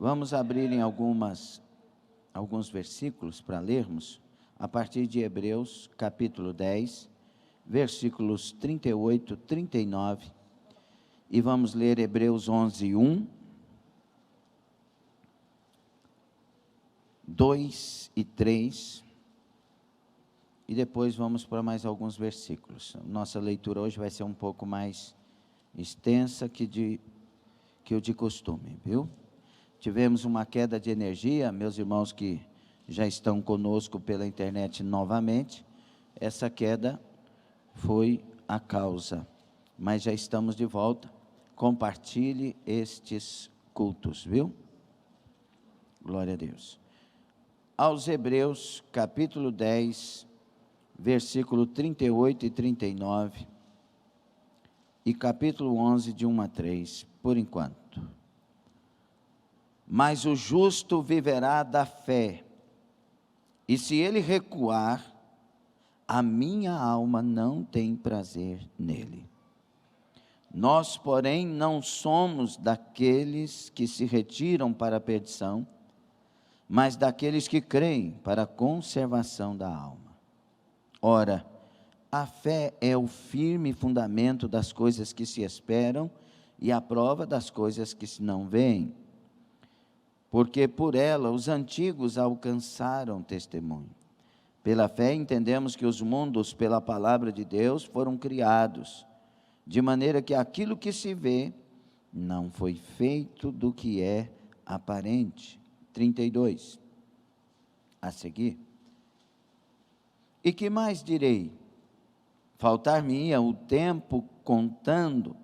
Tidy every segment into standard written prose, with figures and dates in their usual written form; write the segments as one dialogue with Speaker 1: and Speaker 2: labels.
Speaker 1: Vamos abrir em alguns versículos para lermos, a partir de Hebreus, capítulo 10, versículos 38, 39, e vamos ler Hebreus 11, 1, 2 e 3, e depois vamos para mais alguns versículos. Nossa leitura hoje vai ser um pouco mais extensa que o de costume, viu? Tivemos uma queda de energia, meus irmãos que já estão conosco pela internet novamente, essa queda foi a causa, mas já estamos de volta. Compartilhe estes cultos, viu? Glória a Deus. Aos Hebreus, capítulo 10, versículo 38 e 39, e capítulo 11, de 1 a 3, por enquanto. Mas o justo viverá da fé, e se ele recuar, a minha alma não tem prazer nele. Nós, porém, não somos daqueles que se retiram para a perdição, mas daqueles que creem para a conservação da alma. Ora, a fé é o firme fundamento das coisas que se esperam e a prova das coisas que se não veem. Porque por ela os antigos alcançaram testemunho. Pela fé entendemos que os mundos, pela palavra de Deus, foram criados, de maneira que aquilo que se vê não foi feito do que é aparente. 32. A seguir. E que mais direi? Faltar-me-ia o tempo contando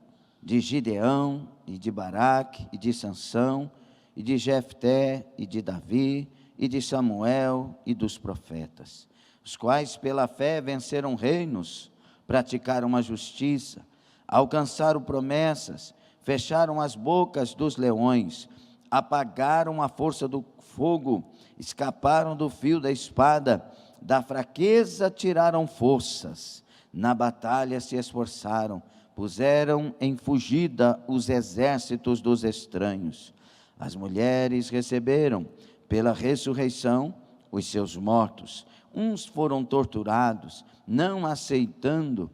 Speaker 1: de Gideão, e de Baraque, e de Sansão, e de Jefté, e de Davi, e de Samuel, e dos profetas, os quais pela fé venceram reinos, praticaram a justiça, alcançaram promessas, fecharam as bocas dos leões, apagaram a força do fogo, escaparam do fio da espada, da fraqueza tiraram forças, na batalha se esforçaram, puseram em fugida os exércitos dos estranhos. As mulheres receberam pela ressurreição os seus mortos. Uns foram torturados, não aceitando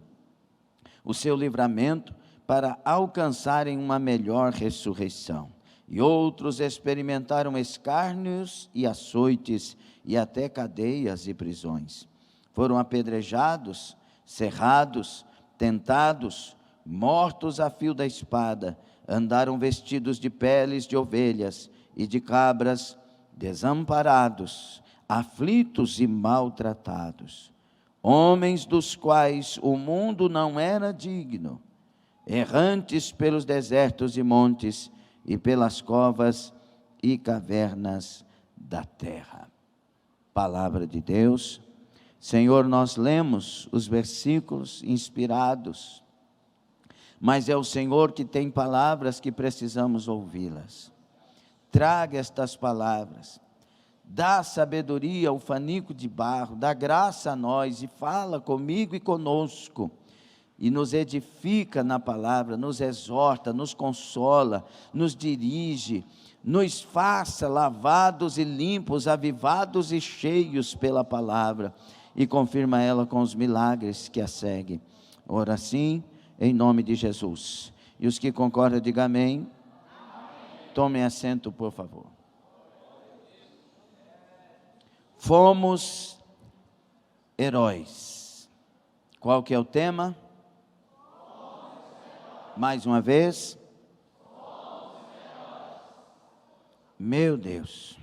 Speaker 1: o seu livramento para alcançarem uma melhor ressurreição. E outros experimentaram escárnios e açoites e até cadeias e prisões. Foram apedrejados, cerrados, tentados, mortos a fio da espada, andaram vestidos de peles de ovelhas e de cabras, desamparados, aflitos e maltratados, homens dos quais o mundo não era digno, errantes pelos desertos e montes, e pelas covas e cavernas da terra. Palavra de Deus. Senhor, nós lemos os versículos inspirados, mas é o Senhor que tem palavras que precisamos ouvi-las. Traga estas palavras, dá sabedoria ao fanico de barro, dá graça a nós e fala comigo e conosco, e nos edifica na palavra, nos exorta, nos consola, nos dirige, nos faça lavados e limpos, avivados e cheios pela palavra, e confirma ela com os milagres que a seguem. Ora assim, em nome de Jesus. E os que concordam, digam amém. Tomem assento, por favor. Fomos heróis. Qual que é o tema? Mais uma vez. Meu Deus.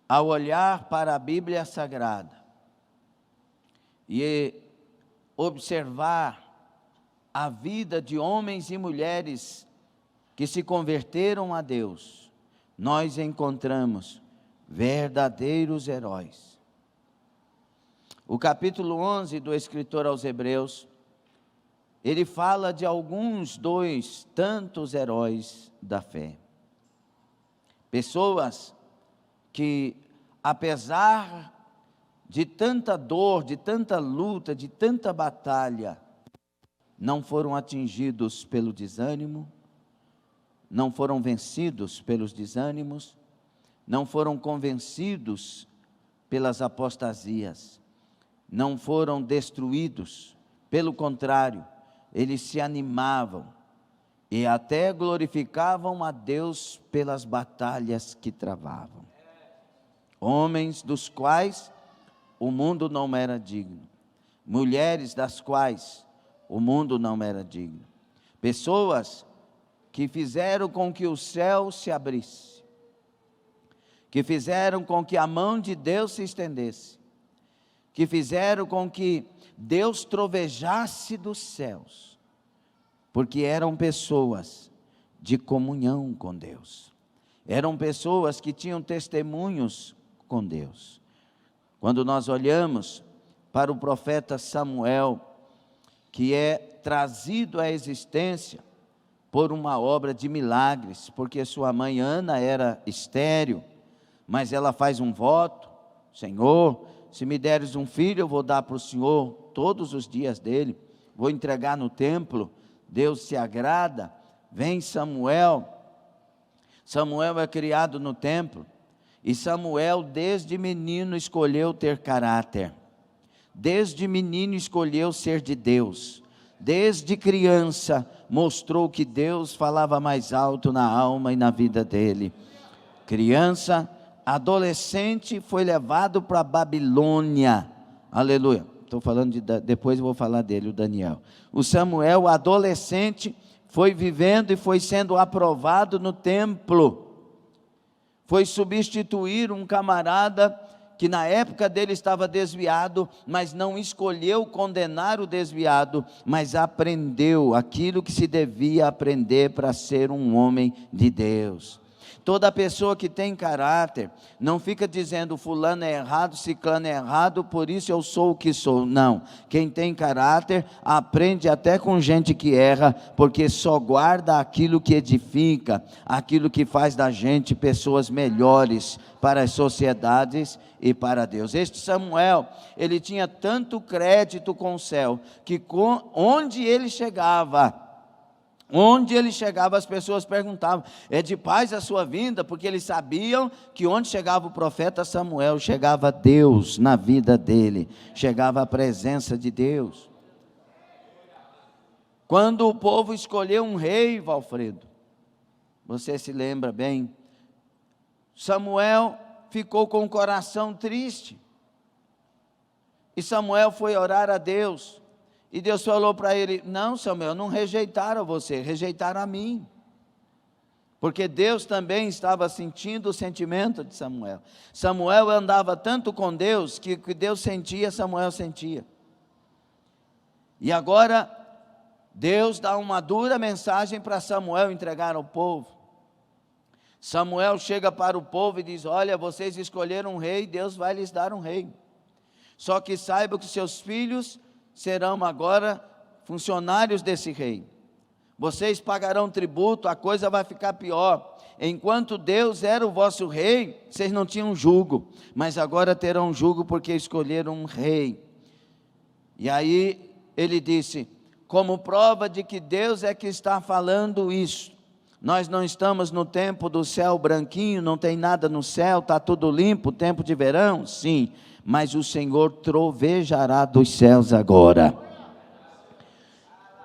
Speaker 1: Ao olhar para a Bíblia Sagrada e observar a vida de homens e mulheres que se converteram a Deus, nós encontramos verdadeiros heróis. O capítulo 11 do escritor aos Hebreus, ele fala de alguns tantos heróis da fé. Pessoas que, apesar de tanta dor, de tanta luta, de tanta batalha, não foram atingidos pelo desânimo, não foram vencidos pelos desânimos, não foram convencidos pelas apostasias, não foram destruídos, pelo contrário, eles se animavam e até glorificavam a Deus pelas batalhas que travavam. Homens dos quais o mundo não era digno, mulheres das quais o mundo não era digno, pessoas que fizeram com que o céu se abrisse, que fizeram com que a mão de Deus se estendesse, que fizeram com que Deus trovejasse dos céus, porque eram pessoas de comunhão com Deus, eram pessoas que tinham testemunhos com Deus. Quando nós olhamos para o profeta Samuel, que é trazido à existência por uma obra de milagres, porque sua mãe Ana era estéril, mas ela faz um voto: Senhor, se me deres um filho, eu vou dar para o Senhor todos os dias dele, vou entregar no templo. Deus se agrada. Vem Samuel, Samuel é criado no templo, e Samuel desde menino escolheu ter caráter, desde menino escolheu ser de Deus, desde criança mostrou que Deus falava mais alto na alma e na vida dele. Criança, adolescente, foi levado para a Babilônia, aleluia, estou falando depois eu vou falar dele, o Daniel. O Samuel, adolescente, foi vivendo e foi sendo aprovado no templo, foi substituir um camarada que na época dele estava desviado, mas não escolheu condenar o desviado, mas aprendeu aquilo que se devia aprender para ser um homem de Deus. Toda pessoa que tem caráter, não fica dizendo fulano é errado, ciclano é errado, por isso eu sou o que sou. Não, quem tem caráter, aprende até com gente que erra, porque só guarda aquilo que edifica, aquilo que faz da gente pessoas melhores para as sociedades e para Deus. Este Samuel, ele tinha tanto crédito com o céu, que onde ele chegava, as pessoas perguntavam: é de paz a sua vinda? Porque eles sabiam que onde chegava o profeta Samuel, chegava Deus na vida dele, chegava a presença de Deus. Quando o povo escolheu um rei, Valfredo, você se lembra bem, Samuel ficou com o coração triste, e Samuel foi orar a Deus, e Deus falou para ele: não, Samuel, não rejeitaram você, rejeitaram a mim. Porque Deus também estava sentindo o sentimento de Samuel. Samuel andava tanto com Deus, que o que Deus sentia, Samuel sentia. E agora, Deus dá uma dura mensagem para Samuel entregar ao povo. Samuel chega para o povo e diz: olha, vocês escolheram um rei, Deus vai lhes dar um rei. Só que saibam que seus filhos serão agora funcionários desse rei. Vocês pagarão tributo, a coisa vai ficar pior. Enquanto Deus era o vosso rei, vocês não tinham jugo, mas agora terão jugo porque escolheram um rei. E aí ele disse: como prova de que Deus é que está falando isso, nós não estamos no tempo do céu branquinho, não tem nada no céu, está tudo limpo, tempo de verão? Sim, mas o Senhor trovejará dos céus agora.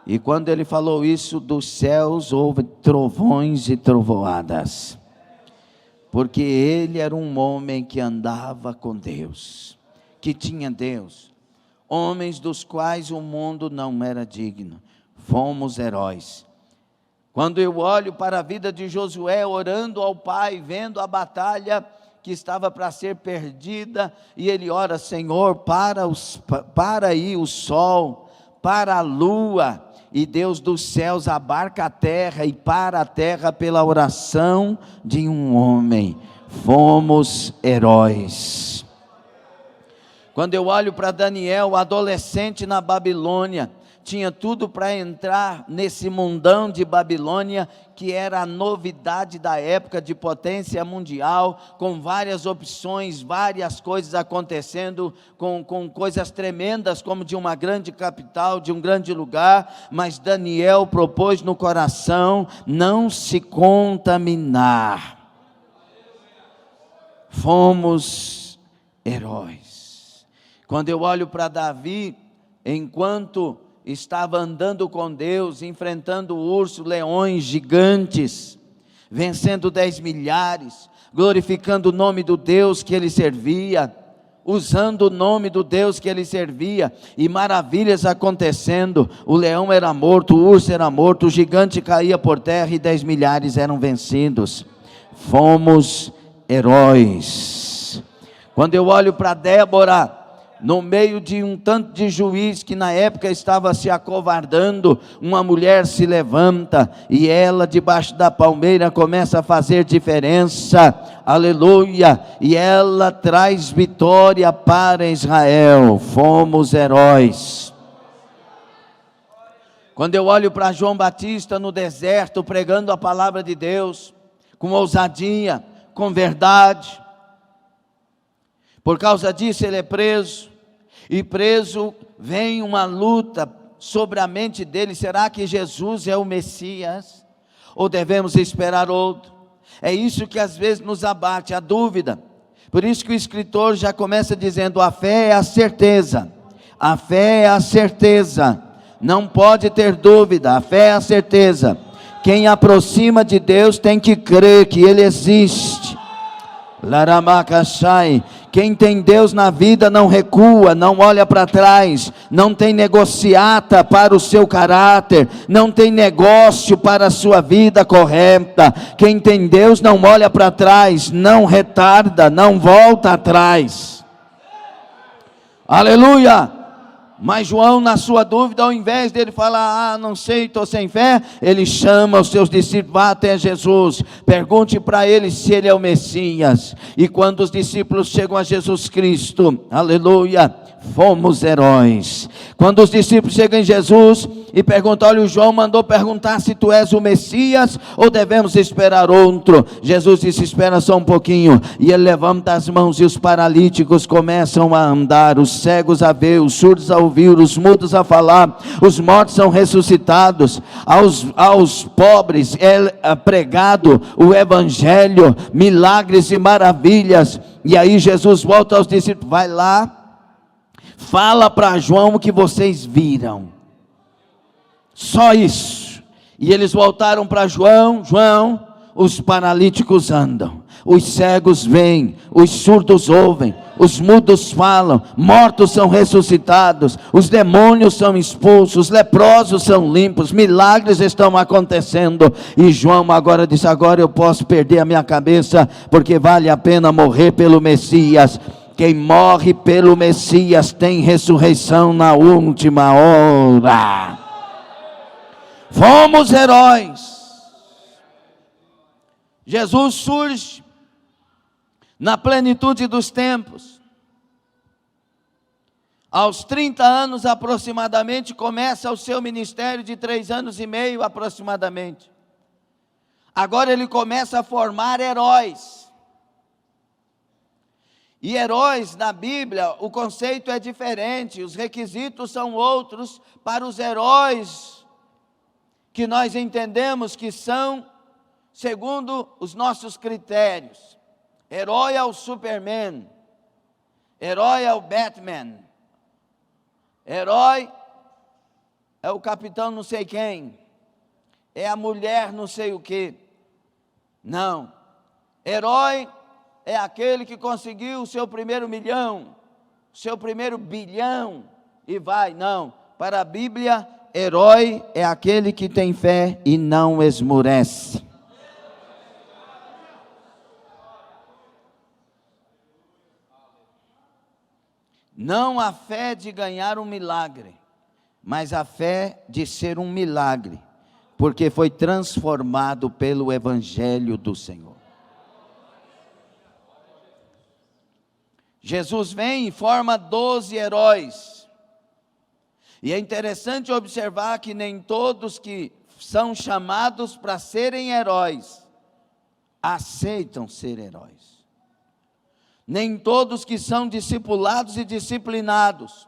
Speaker 1: E quando ele falou isso, dos céus houve trovões e trovoadas, porque ele era um homem que andava com Deus, que tinha Deus. Homens dos quais o mundo não era digno, fomos heróis. Quando eu olho para a vida de Josué, orando ao Pai, vendo a batalha que estava para ser perdida, e ele ora: Senhor, para aí o sol, para a lua, e Deus dos céus abarca a terra, e para a terra pela oração de um homem, fomos heróis. Quando eu olho para Daniel, adolescente na Babilônia, tinha tudo para entrar nesse mundão de Babilônia, que era a novidade da época, de potência mundial, com várias opções, várias coisas acontecendo, com coisas tremendas, como de uma grande capital, de um grande lugar. Mas Daniel propôs no coração não se contaminar. Fomos heróis. Quando eu olho para Davi, enquanto estava andando com Deus, enfrentando ursos, leões, gigantes, vencendo 10 milhares, glorificando o nome do Deus que ele servia, usando o nome do Deus que ele servia, e maravilhas acontecendo. O leão era morto, o urso era morto, o gigante caía por terra e 10 milhares eram vencidos. Fomos heróis. Quando eu olho para Débora, no meio de um tanto de juiz que na época estava se acovardando, uma mulher se levanta e ela debaixo da palmeira começa a fazer diferença, aleluia, e ela traz vitória para Israel. Fomos heróis. Quando eu olho para João Batista no deserto, pregando a palavra de Deus, com ousadia, com verdade, por causa disso ele é preso, e preso vem uma luta sobre a mente dele. Será que Jesus é o Messias? Ou devemos esperar outro? É isso que às vezes nos abate, a dúvida. Por isso que o escritor já começa dizendo: a fé é a certeza, a fé é a certeza, não pode ter dúvida, a fé é a certeza. Quem aproxima de Deus tem que crer que Ele existe. Laramacachai. Quem tem Deus na vida não recua, não olha para trás, não tem negociata para o seu caráter, não tem negócio para a sua vida correta. Quem tem Deus não olha para trás, não retarda, não volta atrás. Aleluia! Mas João, na sua dúvida, ao invés dele falar: não sei, estou sem fé, ele chama os seus discípulos: vá até Jesus, pergunte para ele se ele é o Messias. E quando os discípulos chegam a Jesus Cristo, aleluia, fomos heróis. Quando os discípulos chegam em Jesus e perguntam: olha, o João mandou perguntar se tu és o Messias ou devemos esperar outro. Jesus disse: espera só um pouquinho. E ele levanta as mãos e os paralíticos começam a andar, os cegos a ver, os surdos a ouvir, os mudos a falar, os mortos são ressuscitados, aos pobres é pregado o evangelho, milagres e maravilhas. E aí Jesus volta aos discípulos: vai lá, fala para João o que vocês viram, só isso. E eles voltaram para João: João, os paralíticos andam, os cegos veem, os surdos ouvem, os mudos falam, mortos são ressuscitados, os demônios são expulsos, os leprosos são limpos, milagres estão acontecendo. E João agora disse: agora eu posso perder a minha cabeça, porque vale a pena morrer pelo Messias. Quem morre pelo Messias tem ressurreição na última hora. Fomos heróis. Jesus surge na plenitude dos tempos. Aos 30 anos aproximadamente, começa o seu ministério de 3 anos e meio aproximadamente. Agora ele começa a formar heróis. E heróis na Bíblia, o conceito é diferente, os requisitos são outros para os heróis que nós entendemos que são segundo os nossos critérios. Herói é o Superman, herói é o Batman, herói é o capitão não sei quem, é a mulher não sei o que. Não, herói é aquele que conseguiu o seu primeiro milhão, o seu primeiro bilhão e vai. Não, para a Bíblia, herói é aquele que tem fé e não esmurece. Não a fé de ganhar um milagre, mas a fé de ser um milagre, porque foi transformado pelo Evangelho do Senhor. Jesus vem e forma 12 heróis, E é interessante observar que nem todos que são chamados para serem heróis aceitam ser heróis. Nem todos que são discipulados e disciplinados,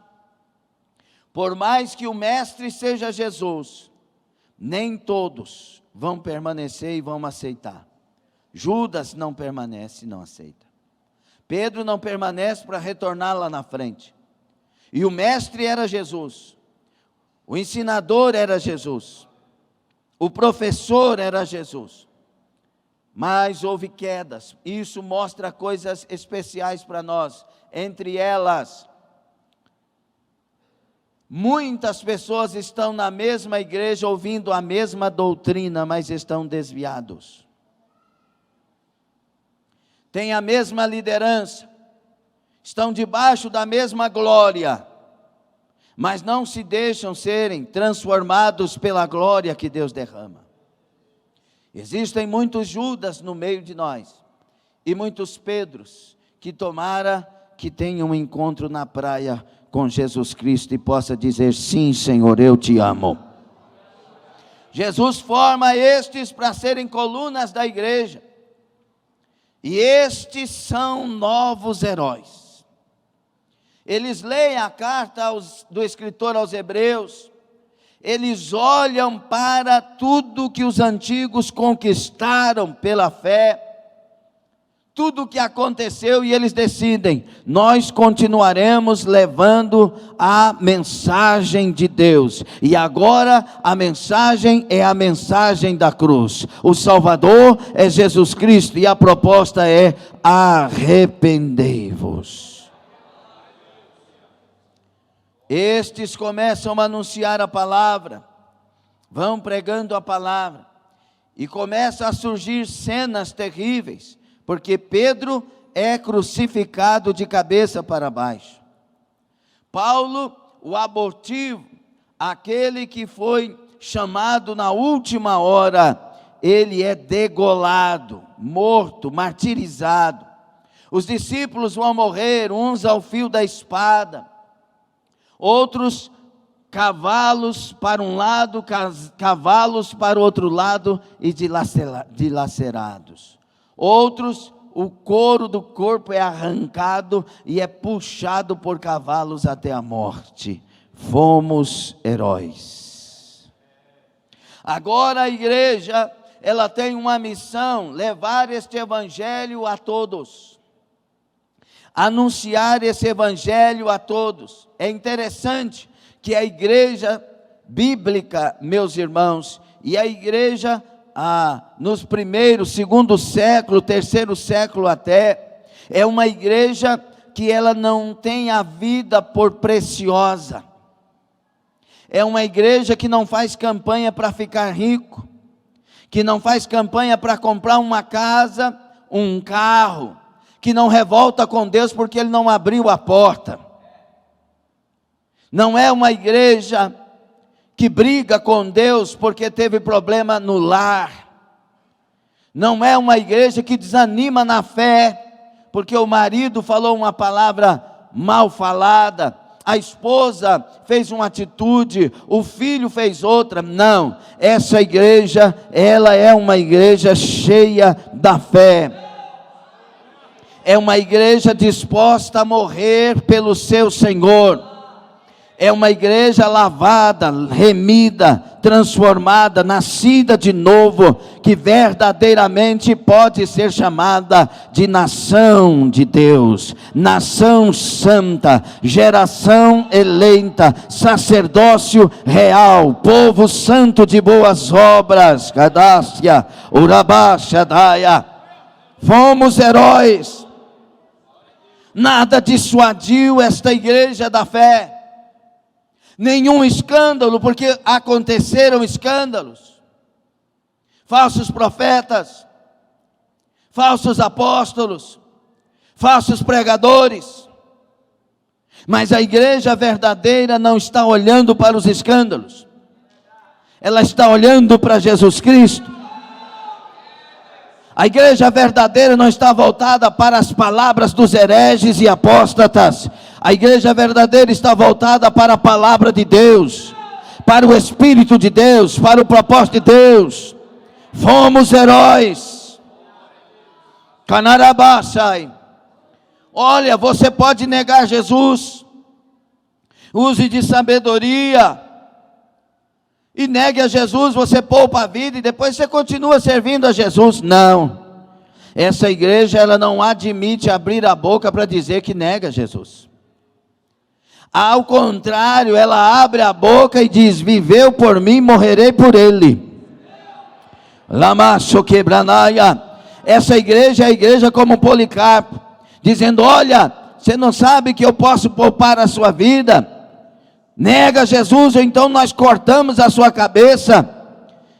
Speaker 1: por mais que o mestre seja Jesus, nem todos vão permanecer e vão aceitar. Judas não permanece e não aceita. Pedro não permanece para retornar lá na frente. E o mestre era Jesus. O ensinador era Jesus. O professor era Jesus. Mas houve quedas. Isso mostra coisas especiais para nós. Entre elas, muitas pessoas estão na mesma igreja ouvindo a mesma doutrina, mas estão desviados. Têm a mesma liderança, estão debaixo da mesma glória, mas não se deixam serem transformados pela glória que Deus derrama. Existem muitos Judas no meio de nós, e muitos Pedros, que tomara que tenham um encontro na praia com Jesus Cristo e possa dizer: sim, Senhor, eu te amo. Jesus forma estes para serem colunas da igreja, e estes são novos heróis. Eles leem a carta do escritor aos Hebreus, eles olham para tudo que os antigos conquistaram pela fé, tudo o que aconteceu, e eles decidem: nós continuaremos levando a mensagem de Deus, e agora a mensagem é a mensagem da cruz. O Salvador é Jesus Cristo, e a proposta é: arrependei-vos. Estes começam a anunciar a palavra, vão pregando a palavra, e começam a surgir cenas terríveis, porque Pedro é crucificado de cabeça para baixo. Paulo, o abortivo, aquele que foi chamado na última hora, ele é degolado, morto, martirizado. Os discípulos vão morrer, uns ao fio da espada, outros cavalos para um lado, cavalos para o outro lado e dilacerados. Outros, o couro do corpo é arrancado e é puxado por cavalos até a morte. Fomos heróis. Agora a igreja, ela tem uma missão: levar este evangelho a todos. Anunciar esse evangelho a todos. É interessante que a igreja bíblica, meus irmãos, e a igreja nos primeiros, segundo século, terceiro século até, é uma igreja que ela não tem a vida por preciosa. É uma igreja que não faz campanha para ficar rico, que não faz campanha para comprar uma casa, um carro, que não revolta com Deus porque Ele não abriu a porta. Não é uma igreja que briga com Deus porque teve problema no lar. Não é uma igreja que desanima na fé porque o marido falou uma palavra mal falada, a esposa fez uma atitude, o filho fez outra. Não, essa igreja, ela é uma igreja cheia da fé. É uma igreja disposta a morrer pelo seu Senhor. É uma igreja lavada, remida, transformada, nascida de novo, que verdadeiramente pode ser chamada de nação de Deus, nação santa, geração eleita, sacerdócio real, povo santo de boas obras. Cadácia, Urabá, Shadaia. Fomos heróis. Nada dissuadiu esta igreja da fé. Nenhum escândalo, porque aconteceram escândalos. Falsos profetas, falsos apóstolos, falsos pregadores. Mas a igreja verdadeira não está olhando para os escândalos. Ela está olhando para Jesus Cristo. A igreja verdadeira não está voltada para as palavras dos hereges e apóstatas. A igreja verdadeira está voltada para a palavra de Deus, para o Espírito de Deus, para o propósito de Deus. Fomos heróis. Canarabashai. Olha, você pode negar Jesus. Use de sabedoria. E negue a Jesus, você poupa a vida e depois você continua servindo a Jesus. Não. Essa igreja, ela não admite abrir a boca para dizer que nega Jesus. Ao contrário, ela abre a boca e diz: viveu por mim, morrerei por ele. Lamacho quebranaya. Essa igreja é a igreja como Policarpo, dizendo: olha, você não sabe que eu posso poupar a sua vida? Nega Jesus, então nós cortamos a sua cabeça.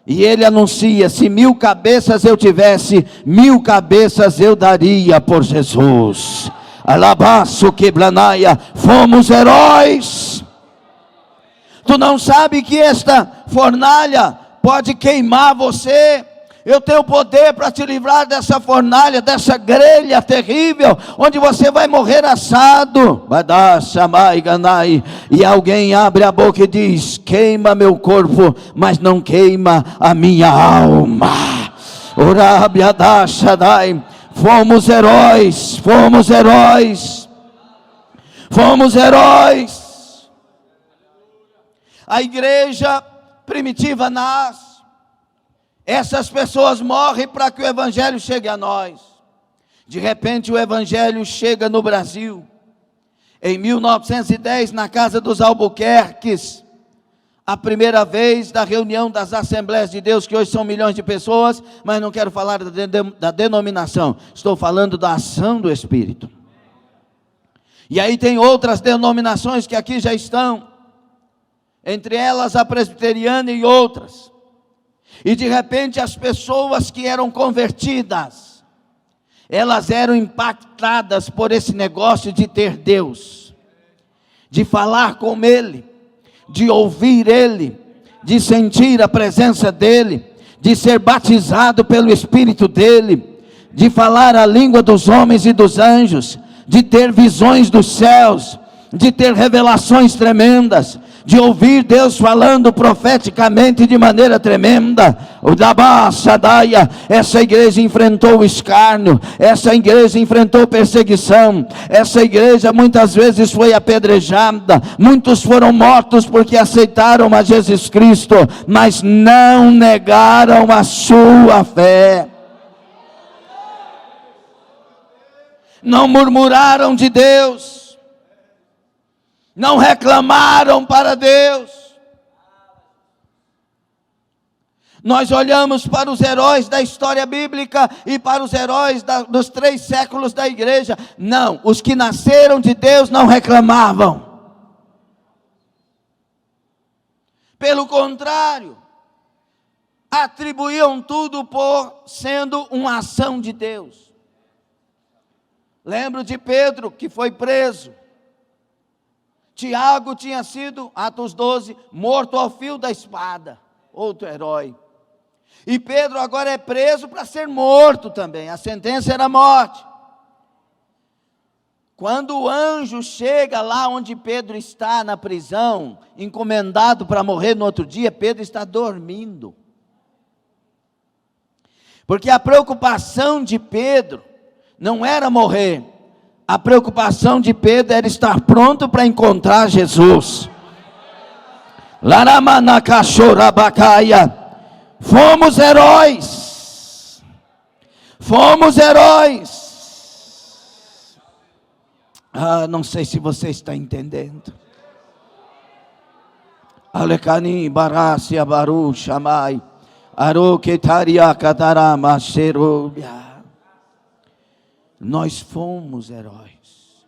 Speaker 1: E ele anuncia: se 1000 cabeças eu tivesse, 1000 cabeças eu daria por Jesus. Alabaço quebranaya. Fomos heróis. Tu não sabe que esta fornalha pode queimar você? Eu tenho poder para te livrar dessa fornalha, dessa grelha terrível, onde você vai morrer assado. E alguém abre a boca e diz: queima meu corpo, mas não queima a minha alma. Fomos heróis, fomos heróis, fomos heróis. A igreja primitiva nasce. Essas pessoas morrem para que o evangelho chegue a nós. De repente o evangelho chega no Brasil. Em 1910, na casa dos Albuquerques, a primeira vez da reunião das Assembleias de Deus, que hoje são milhões de pessoas, mas não quero falar da denominação, estou falando da ação do Espírito. E aí tem outras denominações que aqui já estão, entre elas a presbiteriana e outras. E de repente as pessoas que eram convertidas, elas eram impactadas por esse negócio de ter Deus, de falar com Ele, de ouvir Ele, de sentir a presença dEle, de ser batizado pelo Espírito dEle, de falar a língua dos homens e dos anjos, de ter visões dos céus, de ter revelações tremendas, de ouvir Deus falando profeticamente de maneira tremenda. Essa igreja enfrentou o escárnio, essa igreja enfrentou perseguição, essa igreja muitas vezes foi apedrejada, muitos foram mortos porque aceitaram a Jesus Cristo, mas não negaram a sua fé, não murmuraram de Deus, não reclamaram para Deus. Nós olhamos para os heróis da história bíblica e para os heróis dos 3 séculos da igreja. Não, os que nasceram de Deus não reclamavam. Pelo contrário, atribuíam tudo por sendo uma ação de Deus. Lembro de Pedro, que foi preso. Tiago tinha sido, Atos 12, morto ao fio da espada, outro herói. E Pedro agora é preso para ser morto também, a sentença era morte. Quando o anjo chega lá onde Pedro está na prisão, encomendado para morrer no outro dia, Pedro está dormindo. Porque a preocupação de Pedro não era morrer, a preocupação de Pedro era estar pronto para encontrar Jesus. Fomos heróis. Fomos heróis. Não sei se você está entendendo. Alekani barasi abaru shamai. Aroketaria katarama serubia. Nós fomos heróis,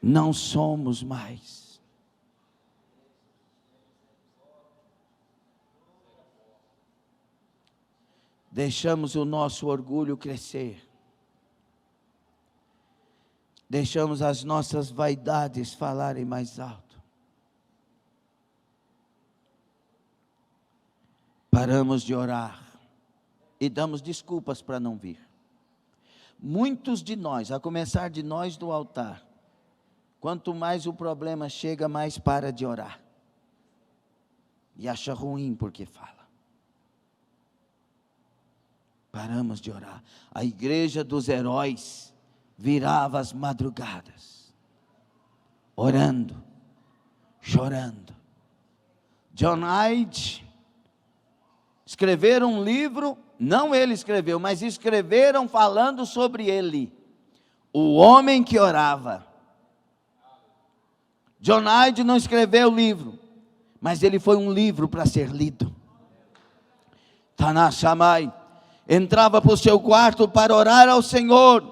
Speaker 1: não somos mais. Deixamos o nosso orgulho crescer, deixamos as nossas vaidades falarem mais alto, paramos de orar e damos desculpas para não vir. Muitos de nós, a começar de nós do altar, quanto mais o problema chega, mais para de orar. E acha ruim porque fala. Paramos de orar. A igreja dos heróis virava as madrugadas, orando, chorando. John Hyde escreveram um livro, não ele escreveu, mas escreveram falando sobre ele, o homem que orava. John Hyde não escreveu o livro, mas ele foi um livro para ser lido. Taná Shammai entrava para o seu quarto para orar ao Senhor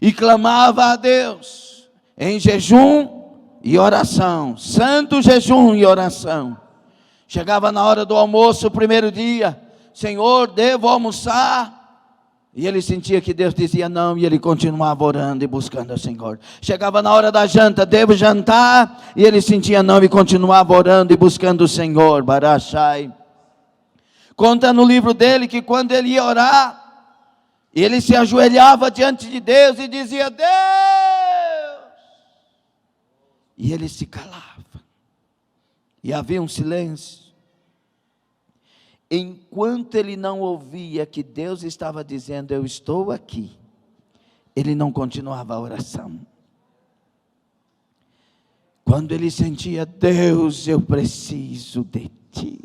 Speaker 1: e clamava a Deus em jejum e oração, santo jejum e oração. Chegava na hora do almoço, o primeiro dia, Senhor, devo almoçar? E ele sentia que Deus dizia não, e ele continuava orando e buscando o Senhor. Chegava na hora da janta, devo jantar? E ele sentia não, e continuava orando e buscando o Senhor. Barashai. Conta no livro dele que quando ele ia orar, ele se ajoelhava diante de Deus e dizia, Deus! E ele se calava. E havia um silêncio. Enquanto ele não ouvia que Deus estava dizendo, eu estou aqui, ele não continuava a oração. Quando ele sentia, Deus, eu preciso de ti.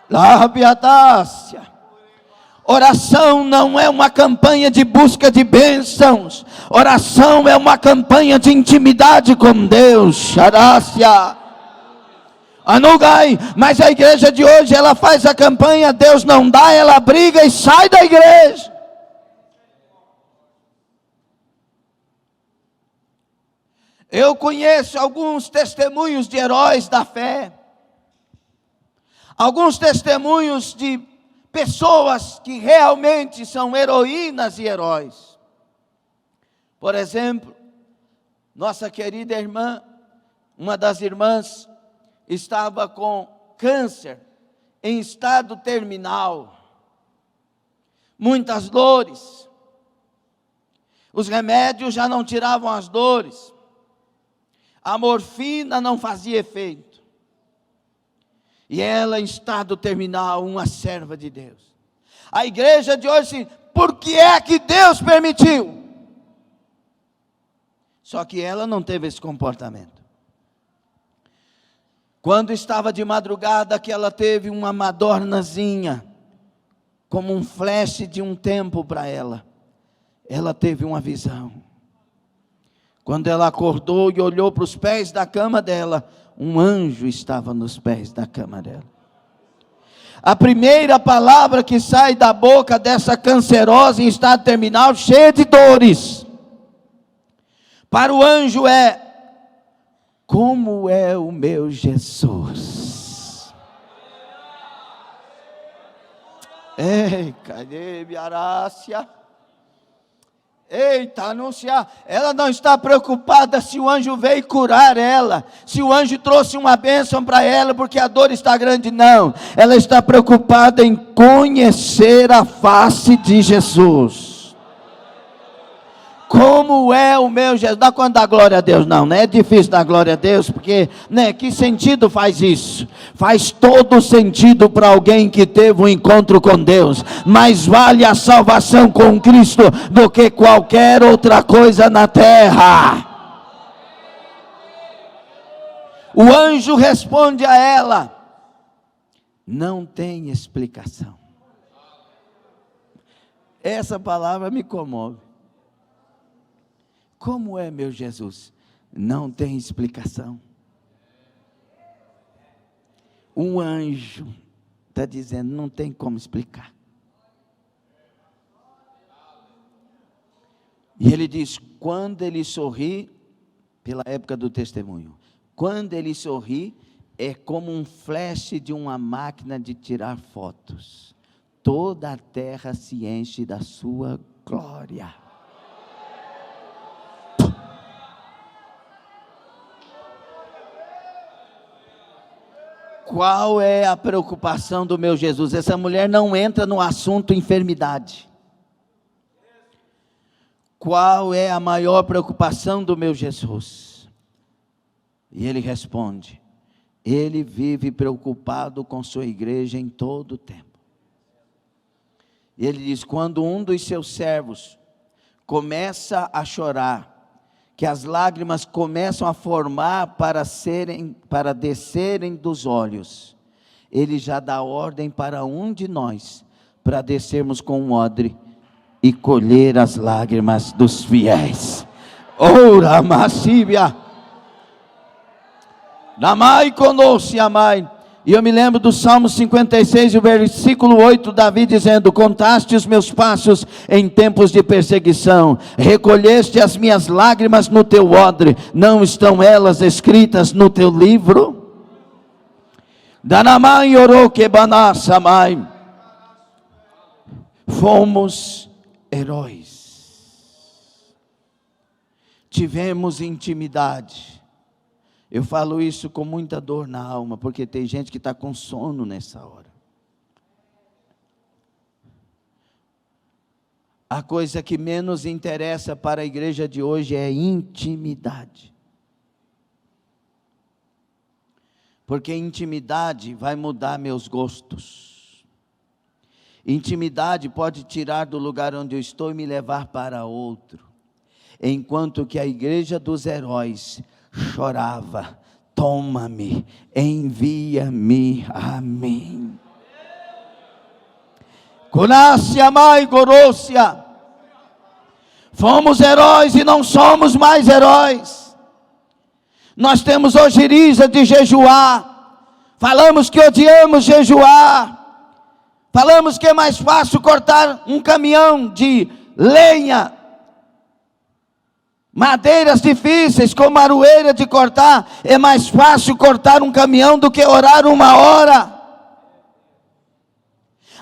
Speaker 1: Labiadácia. Oração não é uma campanha de busca de bênçãos. Oração é uma campanha de intimidade com Deus. Sharácia. Anugai, mas a igreja de hoje, ela faz a campanha, Deus não dá, ela briga e sai da igreja. Eu conheço alguns testemunhos de heróis da fé, alguns testemunhos de pessoas que realmente são heroínas e heróis. Por exemplo, nossa querida irmã, uma das irmãs, estava com câncer em estado terminal, muitas dores, os remédios já não tiravam as dores, a morfina não fazia efeito, e ela em estado terminal, uma serva de Deus. A igreja de hoje, por que é que Deus permitiu? Só que ela não teve esse comportamento. Quando estava de madrugada, que ela teve uma madornazinha, como um flash de um tempo para ela. Ela teve uma visão. Quando ela acordou e olhou para os pés da cama dela, um anjo estava nos pés da cama dela. A primeira palavra que sai da boca dessa cancerosa em estado terminal, cheia de dores, para o anjo é: como é o meu Jesus? Ei, cadê minha Arácia? Eita, anunciar. Ela não está preocupada se o anjo veio curar ela, se o anjo trouxe uma bênção para ela, porque a dor está grande, não. Ela está preocupada em conhecer a face de Jesus. Como é o meu Jesus? Dá quando dá glória a Deus? Não é difícil dar glória a Deus, porque, que sentido faz isso? Faz todo sentido para alguém que teve um encontro com Deus. Mais vale a salvação com Cristo do que qualquer outra coisa na terra. O anjo responde a ela: não tem explicação. Essa palavra me comove. Como é meu Jesus? Não tem explicação. Um anjo está dizendo, não tem como explicar. E ele diz, quando ele sorri, pela época do testemunho, quando ele sorri, é como um flash de uma máquina de tirar fotos. Toda a terra se enche da sua glória. Qual é a preocupação do meu Jesus? Essa mulher não entra no assunto enfermidade. qual é a maior preocupação do meu Jesus? E ele responde: ele vive preocupado com sua igreja em todo o tempo. E ele diz: quando um dos seus servos começa a chorar, que as lágrimas começam a formar para descerem dos olhos, ele já dá ordem para um de nós, para descermos com um odre e colher as lágrimas dos fiéis. Ora, massíbia, namai conosco, amai. E eu me lembro do Salmo 56, o versículo 8, Davi dizendo: contaste os meus passos em tempos de perseguição, recolheste as minhas lágrimas no teu odre, não estão elas escritas no teu livro? Danamai oroquebaná samai. Fomos heróis, tivemos intimidade. Eu falo isso com muita dor na alma, porque tem gente que está com sono nessa hora. A coisa que menos interessa para a igreja de hoje é intimidade. Porque intimidade vai mudar meus gostos. Intimidade pode tirar do lugar onde eu estou e me levar para outro. Enquanto que a igreja dos heróis chorava: toma-me, envia-me a mim. Corácia, mãe, gorócia. Fomos heróis e não somos mais heróis. Nós temos ojeriza de jejuar. Falamos que odiamos jejuar. Falamos que é mais fácil cortar um caminhão de lenha, madeiras difíceis, como aroeira de cortar. É mais fácil cortar um caminhão do que orar 1 hora.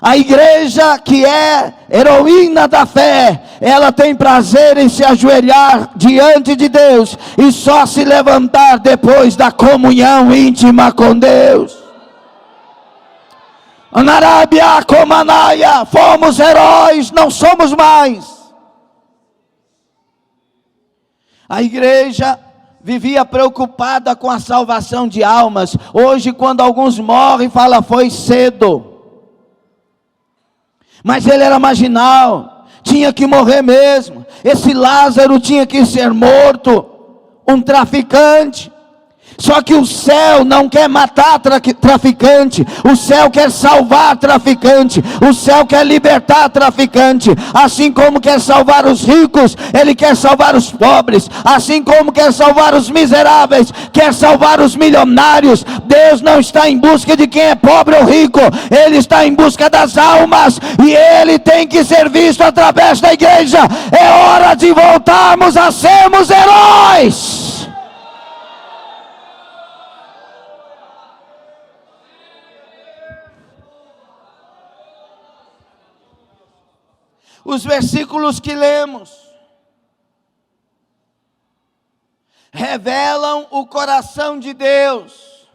Speaker 1: A igreja que é heroína da fé, ela tem prazer em se ajoelhar diante de Deus e só se levantar depois da comunhão íntima com Deus. Anarábia, Comanaia, fomos heróis, não somos mais. A igreja vivia preocupada com a salvação de almas. Hoje, quando alguns morrem, fala: foi cedo. Mas ele era marginal, tinha que morrer mesmo. Esse Lázaro tinha que ser morto, um traficante. Só que o céu não quer matar traficante, o céu quer salvar traficante, o céu quer libertar traficante. Assim como quer salvar os ricos, ele quer salvar os pobres. Assim como quer salvar os miseráveis, quer salvar os milionários. Deus não está em busca de quem é pobre ou rico, ele está em busca das almas, e ele tem que ser visto através da igreja. É hora de voltarmos a sermos heróis. Os versículos que lemos revelam o coração de Deus.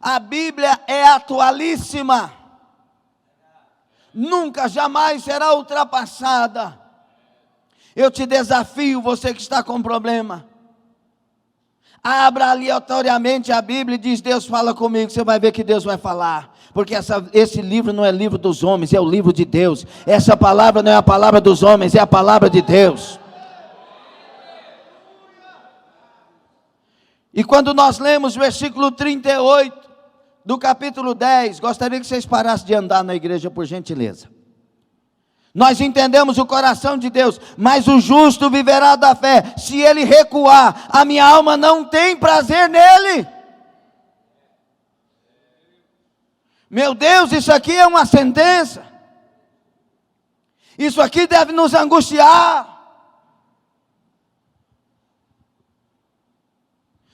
Speaker 1: A Bíblia é atualíssima, nunca, jamais será ultrapassada. Eu te desafio, você que está com problema, abra aleatoriamente a Bíblia e diz: Deus fala comigo. Você vai ver que Deus vai falar. Porque esse livro não é livro dos homens, é o livro de Deus. Essa palavra não é a palavra dos homens, é a palavra de Deus. E quando nós lemos o versículo 38 do capítulo 10, gostaria que vocês parassem de andar na igreja, por gentileza. Nós entendemos o coração de Deus: mas o justo viverá da fé. Se ele recuar, a minha alma não tem prazer nele. Meu Deus, isso aqui é uma sentença. Isso aqui deve nos angustiar.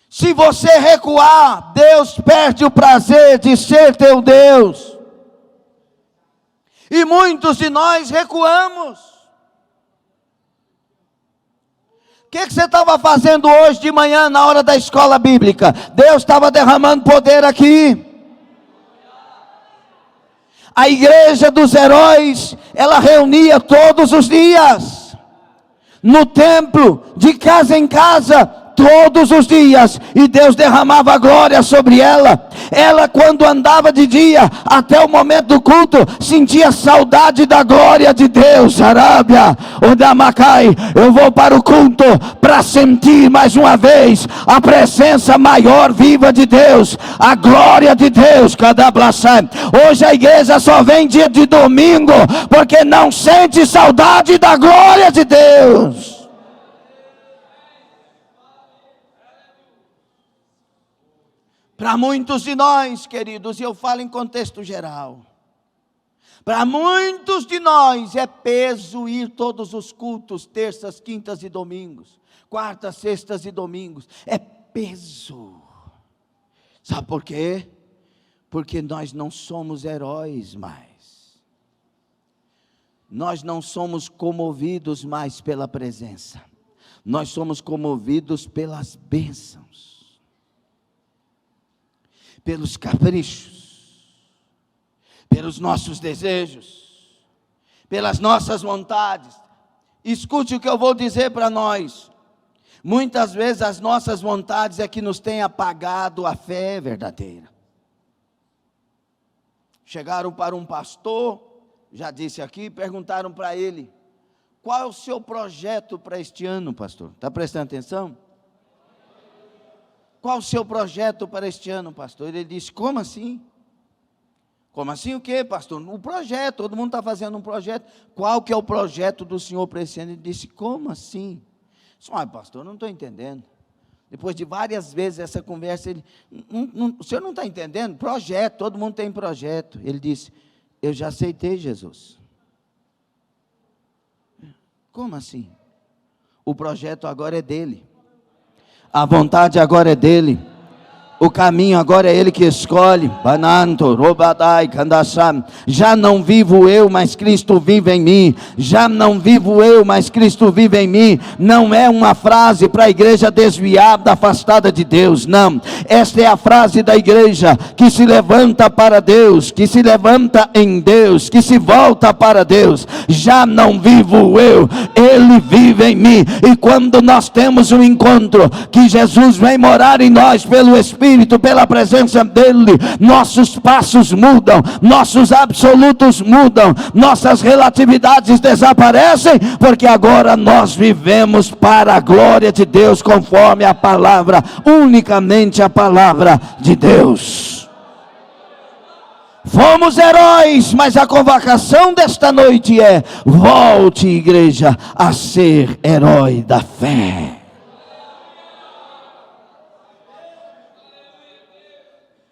Speaker 1: Se você recuar, Deus perde o prazer de ser teu Deus. E muitos de nós recuamos. O que você estava fazendo hoje de manhã na hora da escola bíblica? Deus estava derramando poder aqui. A igreja dos heróis, ela reunia todos os dias, no templo, de casa em casa, todos os dias, e Deus derramava glória sobre ela. Ela, quando andava de dia, até o momento do culto, sentia saudade da glória de Deus. Arábia, Odamacai, eu vou para o culto para sentir mais uma vez a presença maior, viva de Deus, a glória de Deus. Hoje a igreja só vem dia de domingo, porque não sente saudade da glória de Deus. Para muitos de nós, queridos, e eu falo em contexto geral, para muitos de nós é peso ir todos os cultos, terças, quintas e domingos, quartas, sextas e domingos, é peso. Sabe por quê? Porque nós não somos heróis mais, nós não somos comovidos mais pela presença, nós somos comovidos pelas bênçãos, pelos caprichos, pelos nossos desejos, pelas nossas vontades. Escute o que eu vou dizer para nós. Muitas vezes as nossas vontades é que nos têm apagado a fé verdadeira. Chegaram para um pastor, já disse aqui, perguntaram para ele: qual é o seu projeto para este ano, pastor? Está prestando atenção? Qual o seu projeto para este ano, pastor? Ele disse: como assim? Como assim o quê, pastor? O projeto, todo mundo está fazendo um projeto. Qual que é o projeto do senhor para esse ano? Ele disse: como assim? Disse: pastor, não estou entendendo. Depois de várias vezes essa conversa, ele: o senhor não está entendendo? Projeto, todo mundo tem projeto. Ele disse: eu já aceitei Jesus. Como assim? O projeto agora é dele. A vontade agora é dele. O caminho agora é ele que escolhe. Já não vivo eu, mas Cristo vive em mim. Já não vivo eu, mas Cristo vive em mim. Não é uma frase para a igreja desviada, afastada de Deus. Não. Esta é a frase da igreja que se levanta para Deus, que se levanta em Deus, que se volta para Deus. Já não vivo eu, Ele vive em mim. E quando nós temos um encontro, que Jesus vem morar em nós pelo Espírito, pela presença dele, nossos passos mudam, nossos absolutos mudam, nossas relatividades desaparecem, porque agora nós vivemos para a glória de Deus, conforme a palavra, unicamente a palavra de Deus. Fomos heróis, mas a convocação desta noite é: volte, igreja, a ser herói da fé.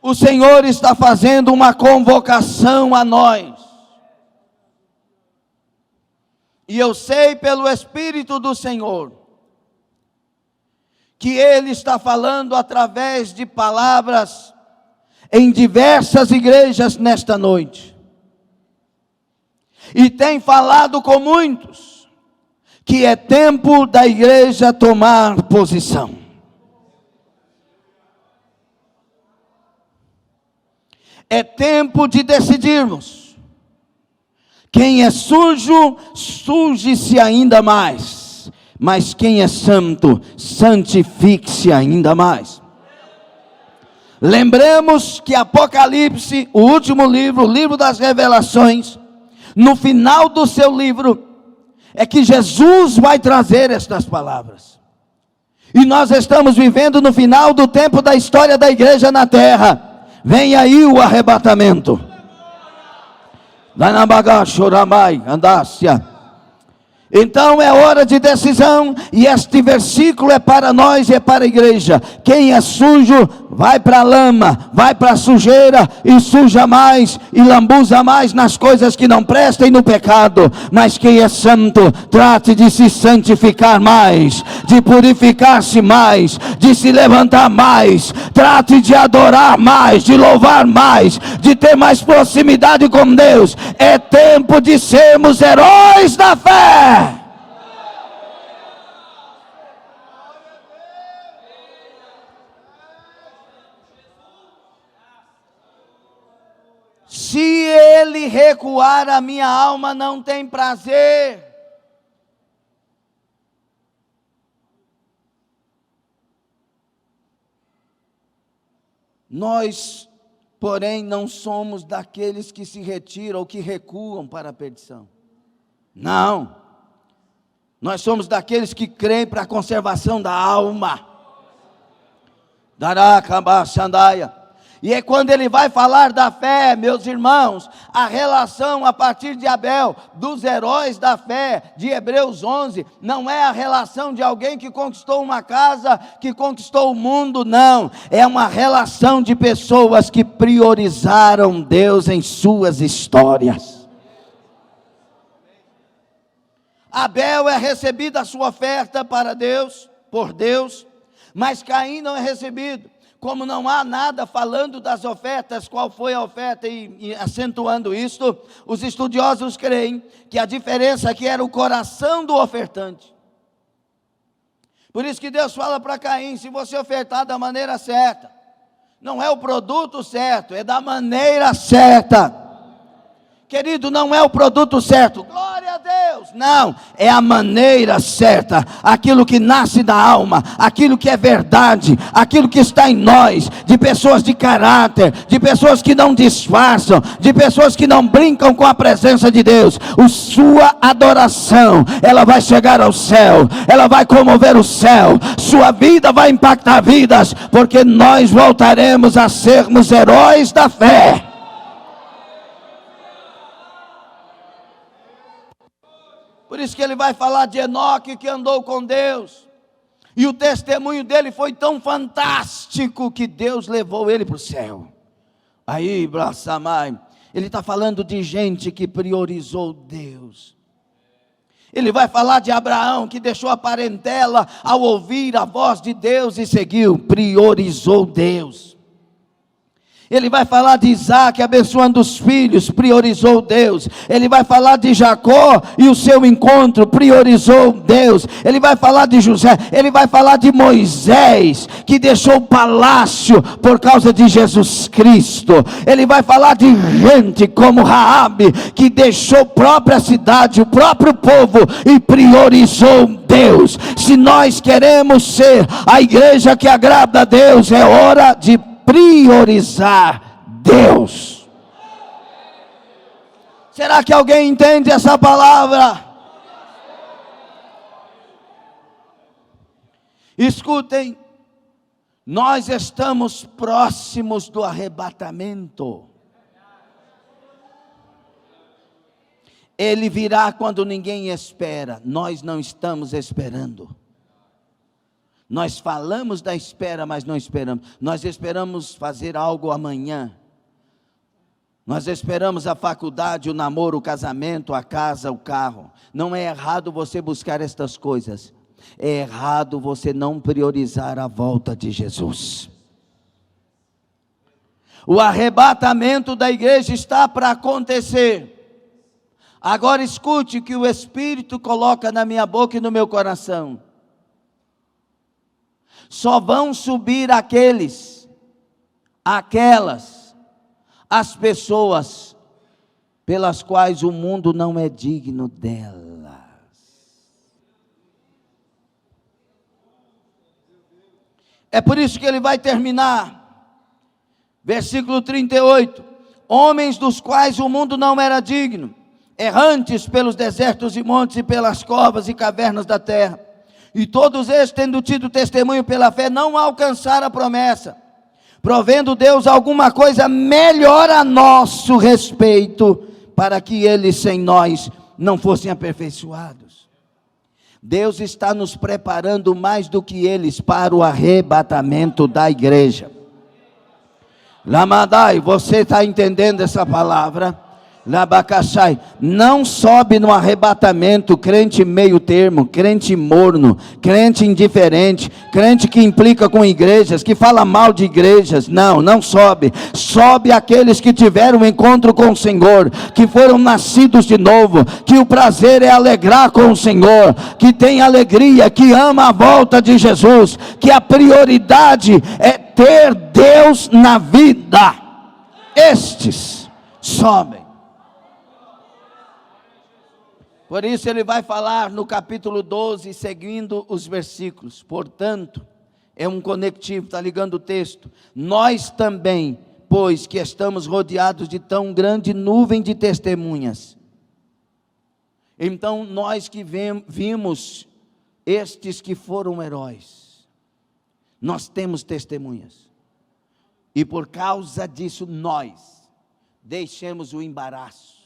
Speaker 1: O Senhor está fazendo uma convocação a nós. E eu sei pelo Espírito do Senhor que Ele está falando através de palavras em diversas igrejas nesta noite. E tem falado com muitos que é tempo da igreja tomar posição. É tempo de decidirmos. Quem é sujo, suje-se ainda mais. Mas quem é santo, santifique-se ainda mais. Lembremos que Apocalipse, o último livro, o livro das revelações, no final do seu livro, é que Jesus vai trazer estas palavras. E nós estamos vivendo no final do tempo da história da igreja na terra. Vem aí o arrebatamento. Então é hora de decisão, e este versículo é para nós e é para a igreja. Quem é sujo, vai para a lama, vai para a sujeira, e suja mais, e lambuza mais nas coisas que não prestam e no pecado. Mas quem é santo, trate de se santificar mais, de purificar-se mais, de se levantar mais, trate de adorar mais, de louvar mais, de ter mais proximidade com Deus. É tempo de sermos heróis da fé. Se ele recuar, a minha alma não tem prazer. Nós, porém, não somos daqueles que se retiram ou que recuam para a perdição. Não. Nós somos daqueles que creem para a conservação da alma. Daracabachandaia. E é quando ele vai falar da fé, meus irmãos, a relação a partir de Abel, dos heróis da fé, de Hebreus 11, não é a relação de alguém que conquistou uma casa, que conquistou o mundo, não. É uma relação de pessoas que priorizaram Deus em suas histórias. Abel é recebida a sua oferta para Deus, por Deus, mas Caim não é recebido. Como não há nada falando das ofertas, qual foi a oferta e acentuando isto, os estudiosos creem que a diferença aqui era o coração do ofertante. Por isso que Deus fala para Caim, se você ofertar da maneira certa, não é o produto certo, é da maneira certa. Querido, não é o produto certo, glória a Deus, não, é a maneira certa, aquilo que nasce da alma, aquilo que é verdade, aquilo que está em nós, de pessoas de caráter, de pessoas que não disfarçam, de pessoas que não brincam com a presença de Deus. Sua adoração, ela vai chegar ao céu, ela vai comover o céu, sua vida vai impactar vidas, porque nós voltaremos a sermos heróis da fé. Por isso que ele vai falar de Enoque, que andou com Deus, e o testemunho dele foi tão fantástico, que Deus levou ele para o céu. Aí, Braçamai, ele está falando de gente que priorizou Deus. Ele vai falar de Abraão, que deixou a parentela ao ouvir a voz de Deus e seguiu, priorizou Deus. Ele vai falar de Isaac abençoando os filhos, priorizou Deus. Ele vai falar de Jacó e o seu encontro, priorizou Deus. Ele vai falar de José, ele vai falar de Moisés, que deixou o palácio por causa de Jesus Cristo. Ele vai falar de gente como Raabe, que deixou a própria cidade, o próprio povo, e priorizou Deus. Se nós queremos ser a igreja que agrada a Deus, é hora de priorizar Deus. Será que alguém entende essa palavra? Escutem, nós estamos próximos do arrebatamento. Ele virá quando ninguém espera, nós não estamos esperando. Nós falamos da espera, mas não esperamos. Nós esperamos fazer algo amanhã. Nós esperamos a faculdade, o namoro, o casamento, a casa, o carro. Não é errado você buscar estas coisas. É errado você não priorizar a volta de Jesus. O arrebatamento da igreja está para acontecer. Agora escute o que o Espírito coloca na minha boca e no meu coração. Só vão subir as pessoas pelas quais o mundo não é digno delas. É por isso que ele vai terminar, versículo 38, homens dos quais o mundo não era digno, errantes pelos desertos e montes e pelas covas e cavernas da terra. E todos eles, tendo tido testemunho pela fé, não alcançaram a promessa, provendo Deus alguma coisa melhor a nosso respeito, para que eles sem nós não fossem aperfeiçoados. Deus está nos preparando mais do que eles para o arrebatamento da igreja. Lamadai, você está entendendo essa palavra? Labacachai, não sobe no arrebatamento crente meio termo, crente morno, crente indiferente, crente que implica com igrejas, que fala mal de igrejas. Não sobe. Sobe aqueles que tiveram um encontro com o Senhor, que foram nascidos de novo, que o prazer é alegrar com o Senhor, que tem alegria, que ama a volta de Jesus, que a prioridade é ter Deus na vida. Estes sobem. Por isso ele vai falar no capítulo 12, seguindo os versículos. Portanto, é um conectivo, está ligando o texto. Nós também, pois que estamos rodeados de tão grande nuvem de testemunhas. Então nós que vimos estes que foram heróis, nós temos testemunhas. E por causa disso nós deixemos o embaraço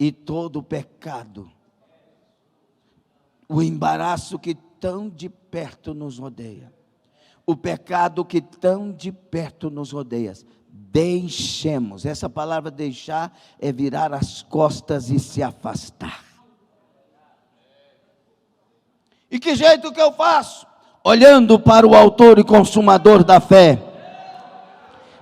Speaker 1: e todo o pecado, o embaraço que tão de perto nos rodeia, o pecado que tão de perto nos rodeia, deixemos. Essa palavra deixar é virar as costas e se afastar. E que jeito que eu faço? Olhando para o autor e consumador da fé.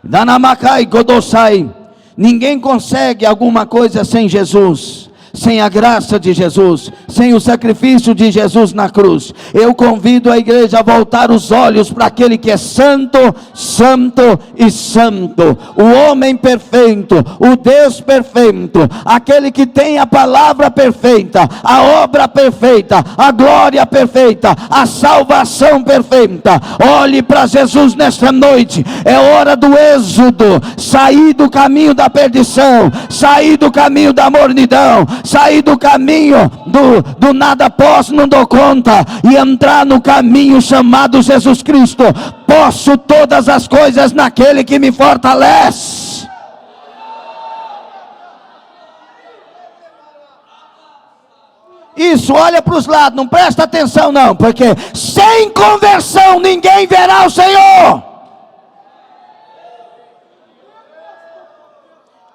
Speaker 1: Danamakai Godosai. Ninguém consegue alguma coisa sem Jesus, sem a graça de Jesus, sem o sacrifício de Jesus na cruz. Eu convido a igreja a voltar os olhos para aquele que é santo, santo e santo, o homem perfeito, o Deus perfeito, aquele que tem a palavra perfeita, a obra perfeita, a glória perfeita, a salvação perfeita. Olhe para Jesus nesta noite. É hora do êxodo, sair do caminho da perdição, sair do caminho da mornidão, sair do caminho do nada posso, não dou conta, e entrar no caminho chamado Jesus Cristo. Posso todas as coisas naquele que me fortalece. Isso, olha para os lados, não presta atenção não, porque sem conversão ninguém verá o Senhor.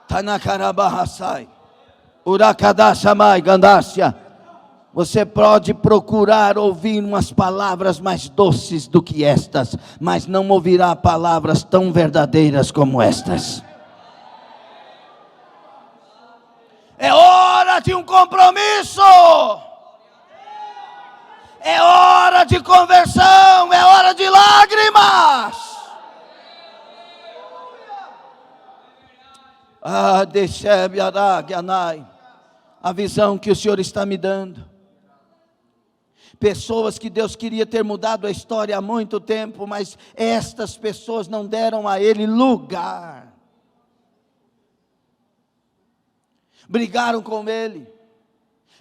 Speaker 1: Tanakarabarasai. Urakadashamai Gandácia. Você pode procurar ouvir umas palavras mais doces do que estas, mas não ouvirá palavras tão verdadeiras como estas. É hora de um compromisso. É hora de conversão, é hora de lágrimas. A visão que o Senhor está me dando. Pessoas que Deus queria ter mudado a história há muito tempo, mas estas pessoas não deram a Ele lugar. Brigaram com Ele,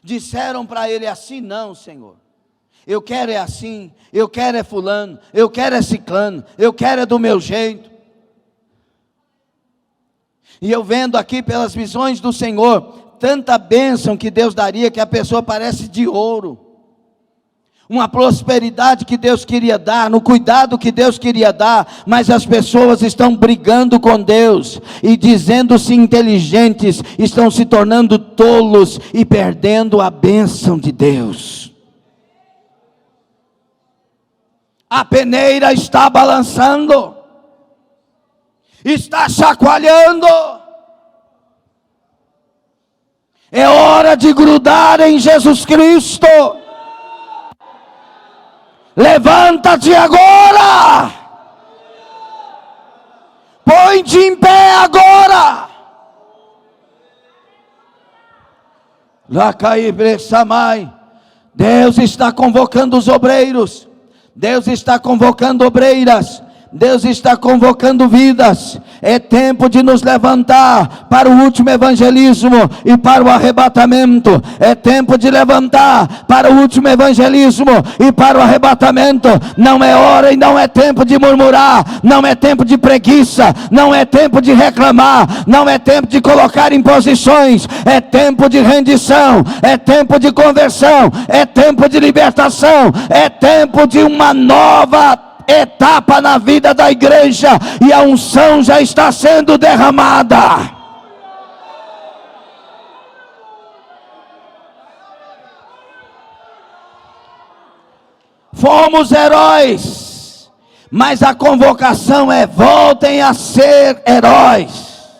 Speaker 1: disseram para Ele assim: não, Senhor, eu quero é assim, eu quero é fulano, eu quero é ciclano, eu quero é do meu jeito. E eu vendo aqui pelas visões do Senhor, tanta bênção que Deus daria, que a pessoa parece de ouro. Uma prosperidade que Deus queria dar, no cuidado que Deus queria dar, mas as pessoas estão brigando com Deus, e dizendo-se inteligentes, estão se tornando tolos, e perdendo a bênção de Deus. A peneira está balançando, está chacoalhando. É hora de grudar em Jesus Cristo. Levanta-te agora. Põe-te em pé agora. Deus está convocando os obreiros. Deus está convocando obreiras. Deus está convocando vidas. É tempo de nos levantar para o último evangelismo e para o arrebatamento. É tempo de levantar para o último evangelismo e para o arrebatamento. Não é hora e não é tempo de murmurar, não é tempo de preguiça, não é tempo de reclamar, não é tempo de colocar imposições. É tempo de rendição, é tempo de conversão, é tempo de libertação, é tempo de uma nova etapa na vida da igreja, e a unção já está sendo derramada. Fomos heróis, mas a convocação é: voltem a ser heróis.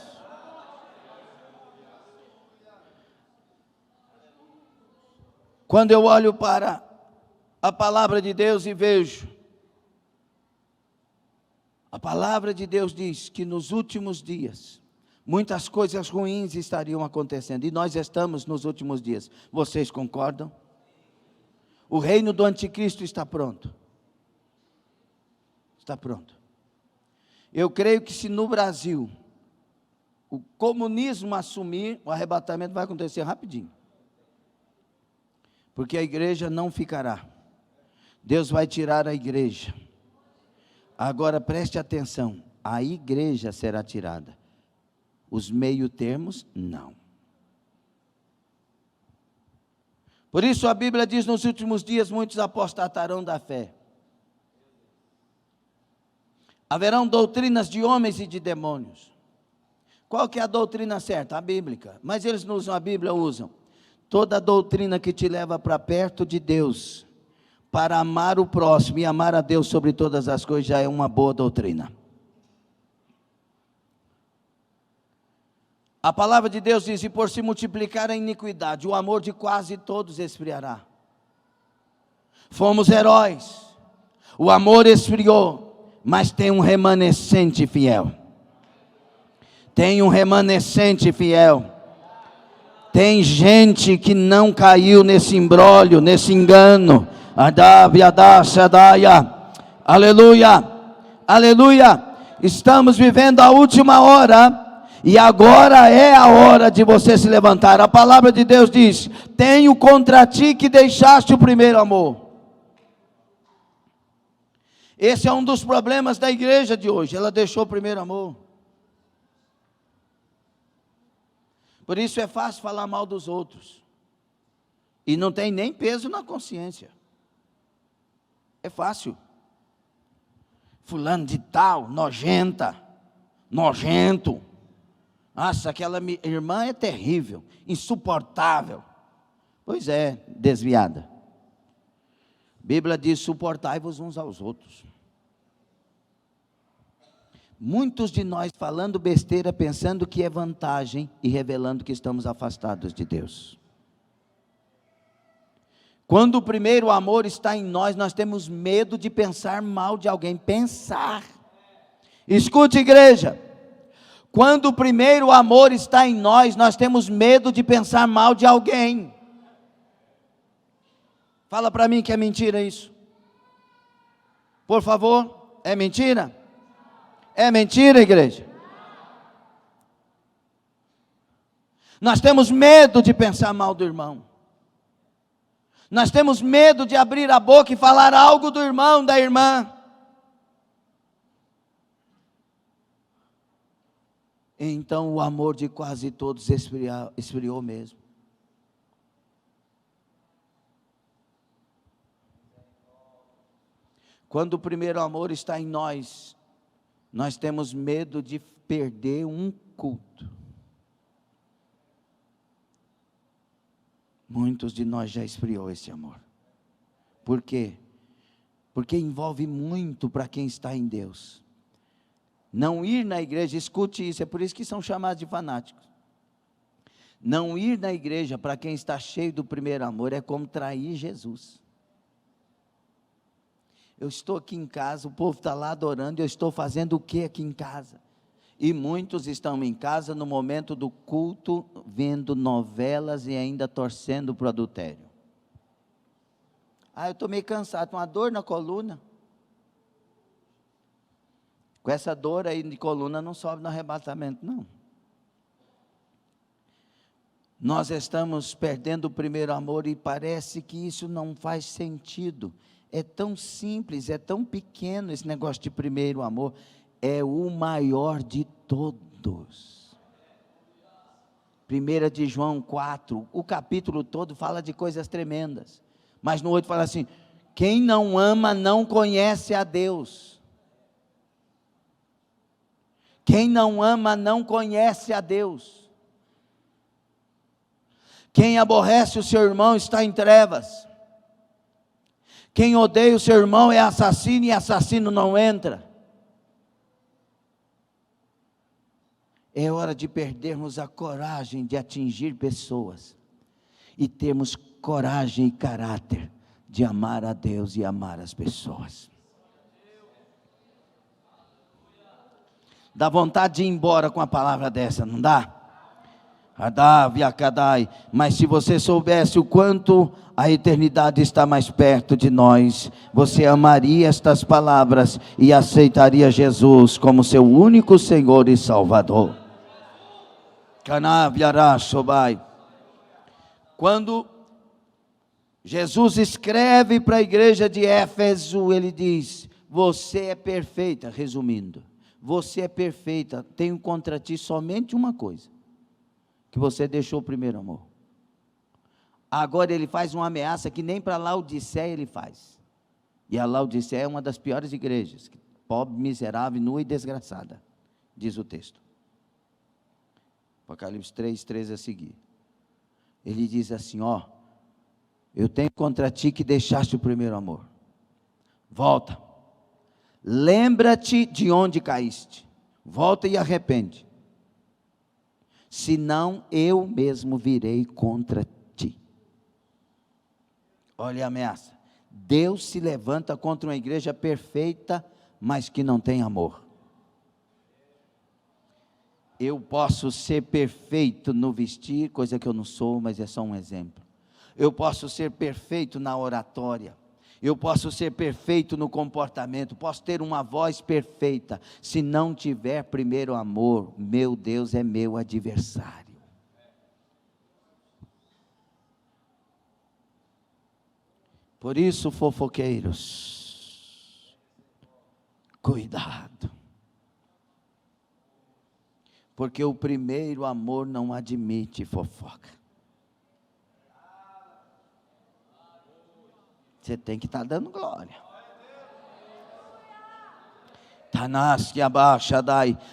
Speaker 1: Quando eu olho para a palavra de Deus e vejo, a palavra de Deus diz que nos últimos dias muitas coisas ruins estariam acontecendo. E nós estamos nos últimos dias. Vocês concordam? O reino do anticristo está pronto. Está pronto. Eu creio que se no Brasil o comunismo assumir, o arrebatamento vai acontecer rapidinho. Porque a igreja não ficará. Deus vai tirar a igreja. Agora preste atenção, a igreja será tirada. Os meio-termos, não. Por isso a Bíblia diz, nos últimos dias muitos apostatarão da fé. Haverão doutrinas de homens e de demônios. Qual que é a doutrina certa? A bíblica. Mas eles não usam a Bíblia, usam. Toda doutrina que te leva para perto de Deus, para amar o próximo e amar a Deus sobre todas as coisas, já é uma boa doutrina. A palavra de Deus diz, e por se multiplicar a iniquidade, o amor de quase todos esfriará. Fomos heróis, o amor esfriou, mas tem um remanescente fiel. Tem um remanescente fiel. Tem gente que não caiu nesse imbróglio, nesse engano. Aleluia, aleluia. Estamos vivendo a última hora, e agora é a hora de você se levantar. A palavra de Deus diz, tenho contra ti que deixaste o primeiro amor. Esse é um dos problemas da igreja de hoje, ela deixou o primeiro amor. Por isso é fácil falar mal dos outros, e não tem nem peso na consciência. É fácil. Fulano de tal, nojenta, nojento. Nossa, aquela irmã é terrível, insuportável. Pois é, desviada. A Bíblia diz, suportai-vos uns aos outros. Muitos de nós falando besteira, pensando que é vantagem e revelando que estamos afastados de Deus. Quando o primeiro amor está em nós, nós temos medo de pensar mal de alguém. Pensar. Escute, igreja. Quando o primeiro amor está em nós, nós temos medo de pensar mal de alguém. Fala para mim que é mentira isso. Por favor, é mentira? É mentira, igreja? Nós temos medo de pensar mal do irmão. Nós temos medo de abrir a boca e falar algo do irmão, da irmã. Então o amor de quase todos esfriou mesmo. Quando o primeiro amor está em nós, nós temos medo de perder um culto. Muitos de nós já esfriou esse amor. Por quê? Porque envolve muito para quem está em Deus. Não ir na igreja, escute isso, é por isso que são chamados de fanáticos. Não ir na igreja para quem está cheio do primeiro amor é como trair Jesus. Eu estou aqui em casa, o povo está lá adorando, eu estou fazendo o que aqui em casa? E muitos estão em casa no momento do culto, vendo novelas e ainda torcendo para o adultério. Eu estou meio cansado, uma dor na coluna. Com essa dor aí de coluna não sobe no arrebatamento, não. Nós estamos perdendo o primeiro amor e parece que isso não faz sentido. É tão simples, é tão pequeno esse negócio de primeiro amor. É o maior de todos. 1 de João 4, o capítulo todo fala de coisas tremendas. Mas no 8 fala assim, quem não ama não conhece a Deus. Quem não ama não conhece a Deus. Quem aborrece o seu irmão está em trevas. Quem odeia o seu irmão é assassino e assassino não entra. É hora de perdermos a coragem de atingir pessoas e termos coragem e caráter de amar a Deus e amar as pessoas. Dá vontade de ir embora com a palavra dessa, não dá? Mas se você soubesse o quanto a eternidade está mais perto de nós, você amaria estas palavras e aceitaria Jesus como seu único Senhor e Salvador. Quando Jesus escreve para a igreja de Éfeso, ele diz: você é perfeita, resumindo, você é perfeita, tenho contra ti somente uma coisa, que você deixou o primeiro amor. Agora ele faz uma ameaça que nem para Laodiceia ele faz, e a Laodiceia é uma das piores igrejas, pobre, miserável, nua e desgraçada, diz o texto, Apocalipse 3:13 a seguir, ele diz assim: ó, eu tenho contra ti que deixaste o primeiro amor, volta, lembra-te de onde caíste, volta e arrepende, senão eu mesmo virei contra ti. Olha a ameaça. Deus se levanta contra uma igreja perfeita, mas que não tem amor. Eu posso ser perfeito no vestir, coisa que eu não sou, mas é só um exemplo. Eu posso ser perfeito na oratória. Eu posso ser perfeito no comportamento, posso ter uma voz perfeita, se não tiver primeiro amor, meu Deus é meu adversário. Por isso, fofoqueiros, cuidado, porque o primeiro amor não admite fofoca. Você tem que estar dando glória.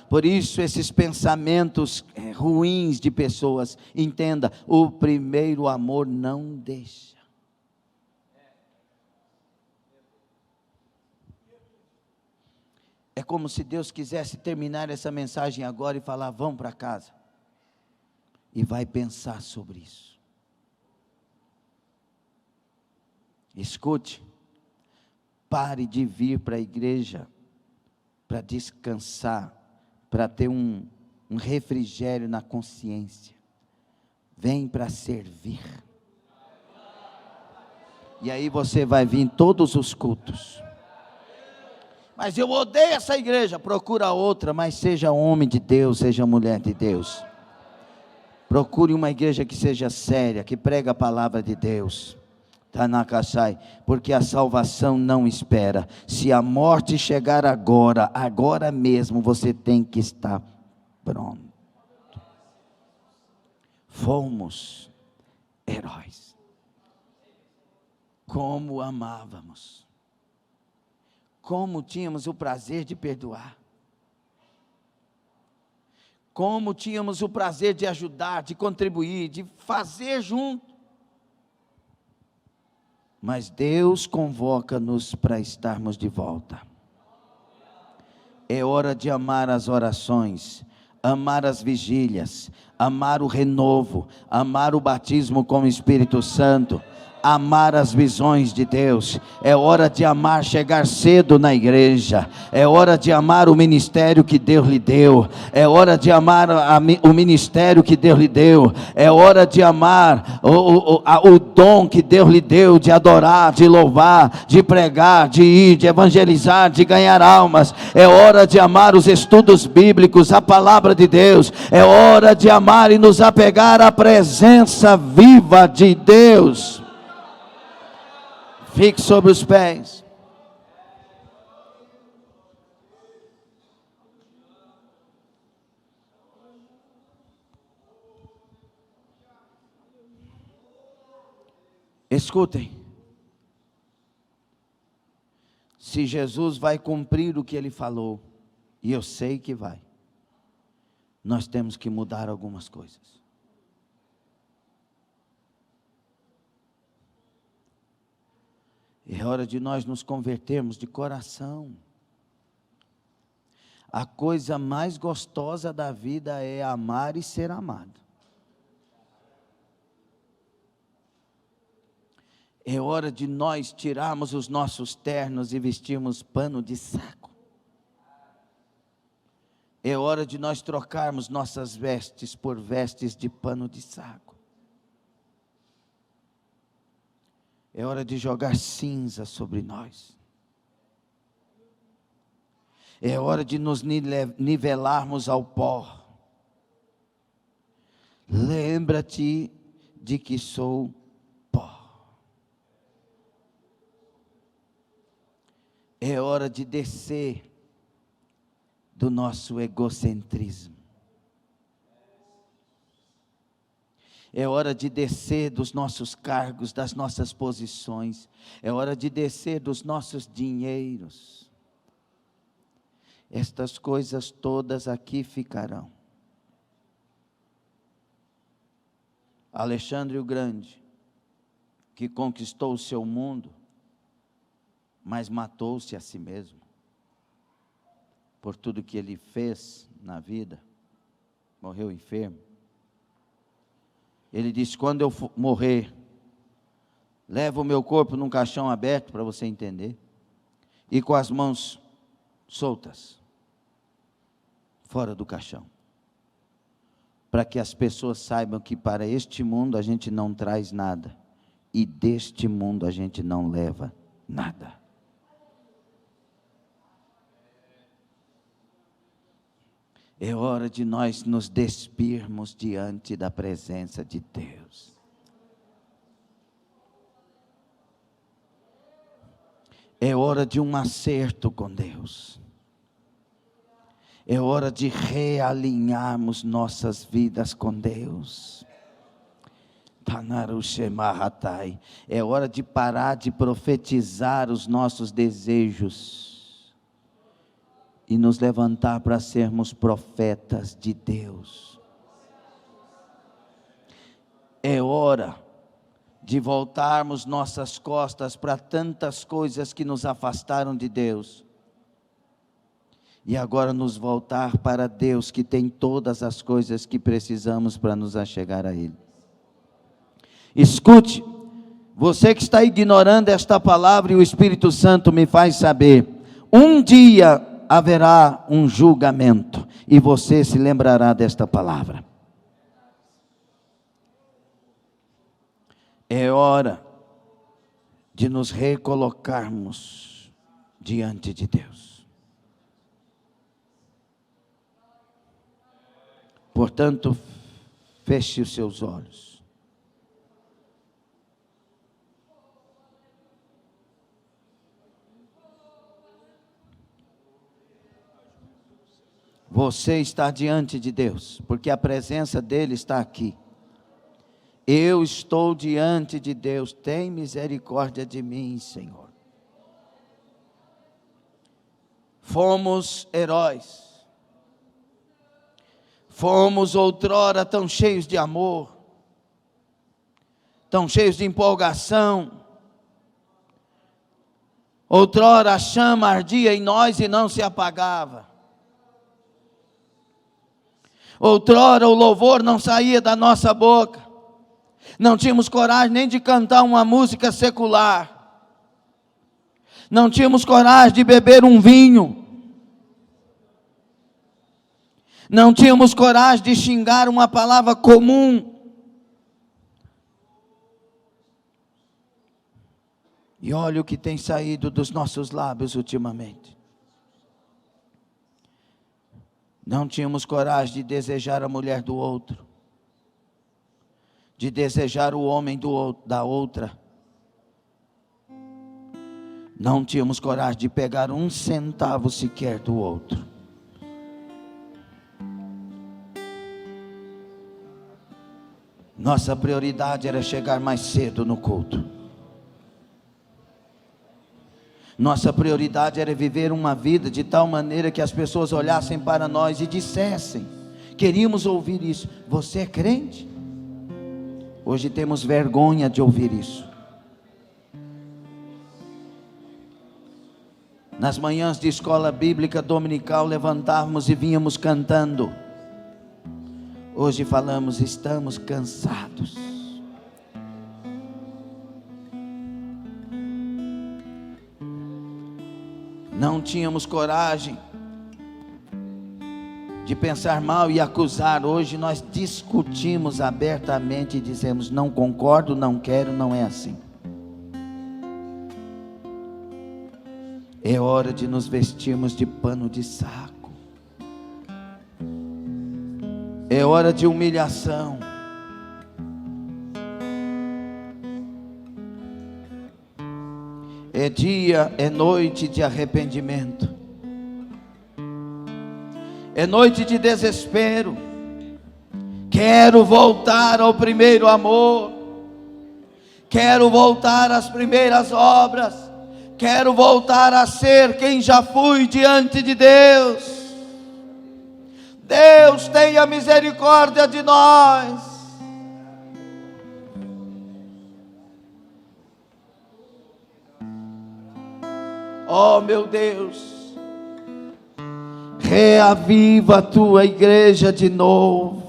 Speaker 1: Por isso esses pensamentos ruins de pessoas, entenda, o primeiro amor não deixa. É como se Deus quisesse terminar essa mensagem agora e falar: vão para casa, e vai pensar sobre isso. Escute, pare de vir para a igreja para descansar, para ter um refrigério na consciência. Vem para servir. E aí você vai vir em todos os cultos. Mas eu odeio essa igreja. Procura outra, mas seja homem de Deus, seja mulher de Deus. Procure uma igreja que seja séria, que prega a palavra de Deus. Porque a salvação não espera. Se a morte chegar agora mesmo, você tem que estar pronto. Fomos heróis. Como amávamos. Como tínhamos o prazer de perdoar. Como tínhamos o prazer de ajudar, de contribuir, de fazer junto. Mas Deus convoca-nos para estarmos de volta. É hora de amar as orações, amar as vigílias, amar o renovo, amar o batismo com o Espírito Santo, amar as visões de Deus. É hora de amar chegar cedo na igreja. É hora de amar o ministério que Deus lhe deu. É hora de amar o ministério que Deus lhe deu. É hora de amar o dom que Deus lhe deu, de adorar, de louvar, de pregar, de ir, de evangelizar, de ganhar almas. É hora de amar os estudos bíblicos, a palavra de Deus. É hora de amar e nos apegar à presença viva de Deus. Fique sobre os pés. Escutem. Se Jesus vai cumprir o que Ele falou, e eu sei que vai, nós temos que mudar algumas coisas. É hora de nós nos convertermos de coração. A coisa mais gostosa da vida é amar e ser amado. É hora de nós tirarmos os nossos ternos e vestirmos pano de saco. É hora de nós trocarmos nossas vestes por vestes de pano de saco. É hora de jogar cinza sobre nós. É hora de nos nivelarmos ao pó. Lembra-te de que sou pó. É hora de descer do nosso egocentrismo. É hora de descer dos nossos cargos, das nossas posições. É hora de descer dos nossos dinheiros. Estas coisas todas aqui ficarão. Alexandre o Grande, que conquistou o seu mundo, mas matou-se a si mesmo. Por tudo que ele fez na vida, morreu enfermo. Ele disse: quando eu morrer, leva o meu corpo num caixão aberto, para você entender, e com as mãos soltas, fora do caixão, para que as pessoas saibam que para este mundo a gente não traz nada, e deste mundo a gente não leva nada. É hora de nós nos despirmos diante da presença de Deus. É hora de um acerto com Deus. É hora de realinharmos nossas vidas com Deus. É hora de parar de profetizar os nossos desejos e nos levantar para sermos profetas de Deus. É hora de voltarmos nossas costas para tantas coisas que nos afastaram de Deus, e agora nos voltar para Deus, que tem todas as coisas que precisamos para nos achegar a Ele. Escute, você que está ignorando esta palavra, e o Espírito Santo me faz saber, um dia haverá um julgamento, e você se lembrará desta palavra. É hora de nos recolocarmos diante de Deus. Portanto, feche os seus olhos. Você está diante de Deus, porque a presença dEle está aqui. Eu estou diante de Deus, tem misericórdia de mim, Senhor. Fomos heróis. Fomos outrora tão cheios de amor, tão cheios de empolgação. Outrora a chama ardia em nós e não se apagava. Outrora o louvor não saía da nossa boca. Não tínhamos coragem nem de cantar uma música secular. Não tínhamos coragem de beber um vinho. Não tínhamos coragem de xingar uma palavra comum. E olha o que tem saído dos nossos lábios ultimamente. Não tínhamos coragem de desejar a mulher do outro, de desejar o homem da outra. Não tínhamos coragem de pegar um centavo sequer do outro. Nossa prioridade era chegar mais cedo no culto. Nossa prioridade era viver uma vida de tal maneira que as pessoas olhassem para nós e dissessem, queríamos ouvir isso: você é crente? Hoje temos vergonha de ouvir isso. Nas manhãs de escola bíblica dominical, levantávamos e vínhamos cantando. Hoje falamos, estamos cansados. Não tínhamos coragem de pensar mal e acusar. Hoje nós discutimos abertamente e dizemos: não concordo, não quero, não é assim. É hora de nos vestirmos de pano de saco. É hora de humilhação. É dia, é noite de arrependimento. É noite de desespero. Quero voltar ao primeiro amor. Quero voltar às primeiras obras. Quero voltar a ser quem já fui diante de Deus. Deus tenha misericórdia de nós. Oh meu Deus, reaviva a tua igreja de novo.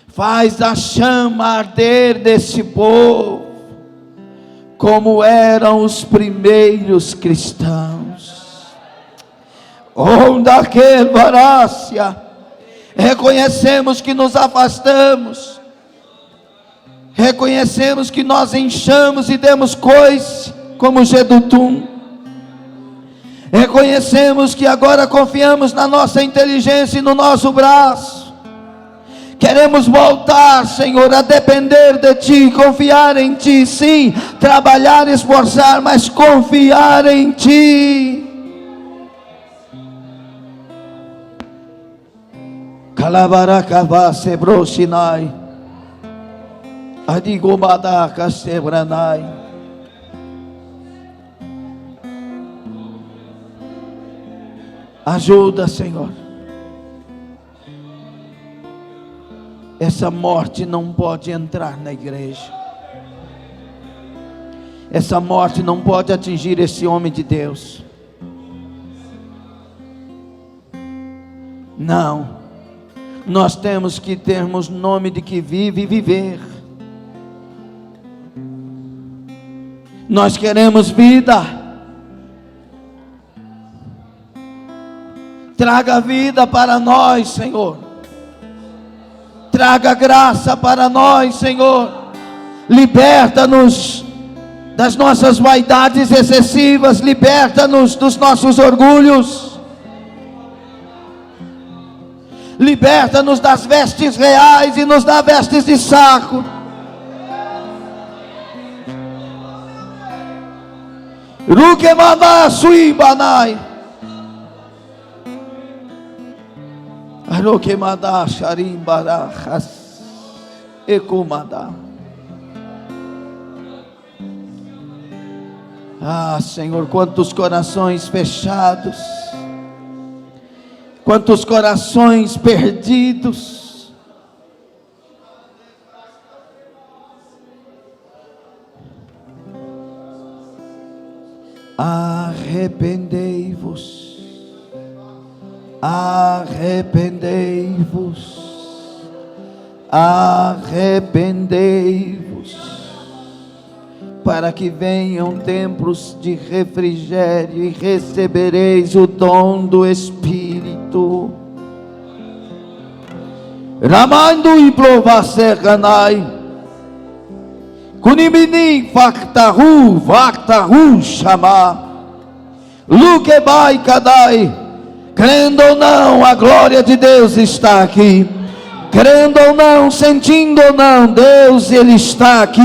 Speaker 1: Faz a chama arder desse povo, como eram os primeiros cristãos. Onde aquele varácia, reconhecemos que nos afastamos, reconhecemos que nós inchamos e demos coice, como Gedutum. Reconhecemos que agora confiamos na nossa inteligência e no nosso braço. Queremos voltar, Senhor, a depender de Ti, confiar em Ti, sim, trabalhar, esforçar, mas confiar em Ti. Calabaracavá sebroshinai, adigobadaka sebranai. Ajuda, Senhor. Essa morte não pode entrar na igreja. Essa morte não pode atingir esse homem de Deus. Não. Nós temos que termos nome de que vive e viver. Nós queremos vida. Traga vida para nós, Senhor. Traga graça para nós, Senhor. Liberta-nos das nossas vaidades excessivas. Liberta-nos dos nossos orgulhos. Liberta-nos das vestes reais e nos dá vestes de saco. Ruquemada suibanai. Aroquemada sharimbarachas ecumada. Ah, Senhor, quantos corações fechados, quantos corações perdidos. Arrependei-vos. Arrependei-vos, arrependei-vos, para que venham tempos de refrigério e recebereis o dom do Espírito. Ramando e provaseganai, kunimini vaktahu shama, lukebai kadai. Crendo ou não, a glória de Deus está aqui. Crendo ou não, sentindo ou não, Deus, Ele está aqui.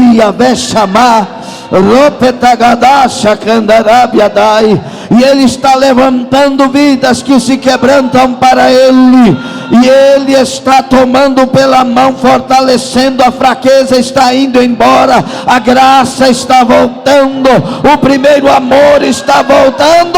Speaker 1: E Ele está levantando vidas que se quebrantam para Ele. E Ele está tomando pela mão, fortalecendo. A fraqueza está indo embora. A graça está voltando. O primeiro amor está voltando.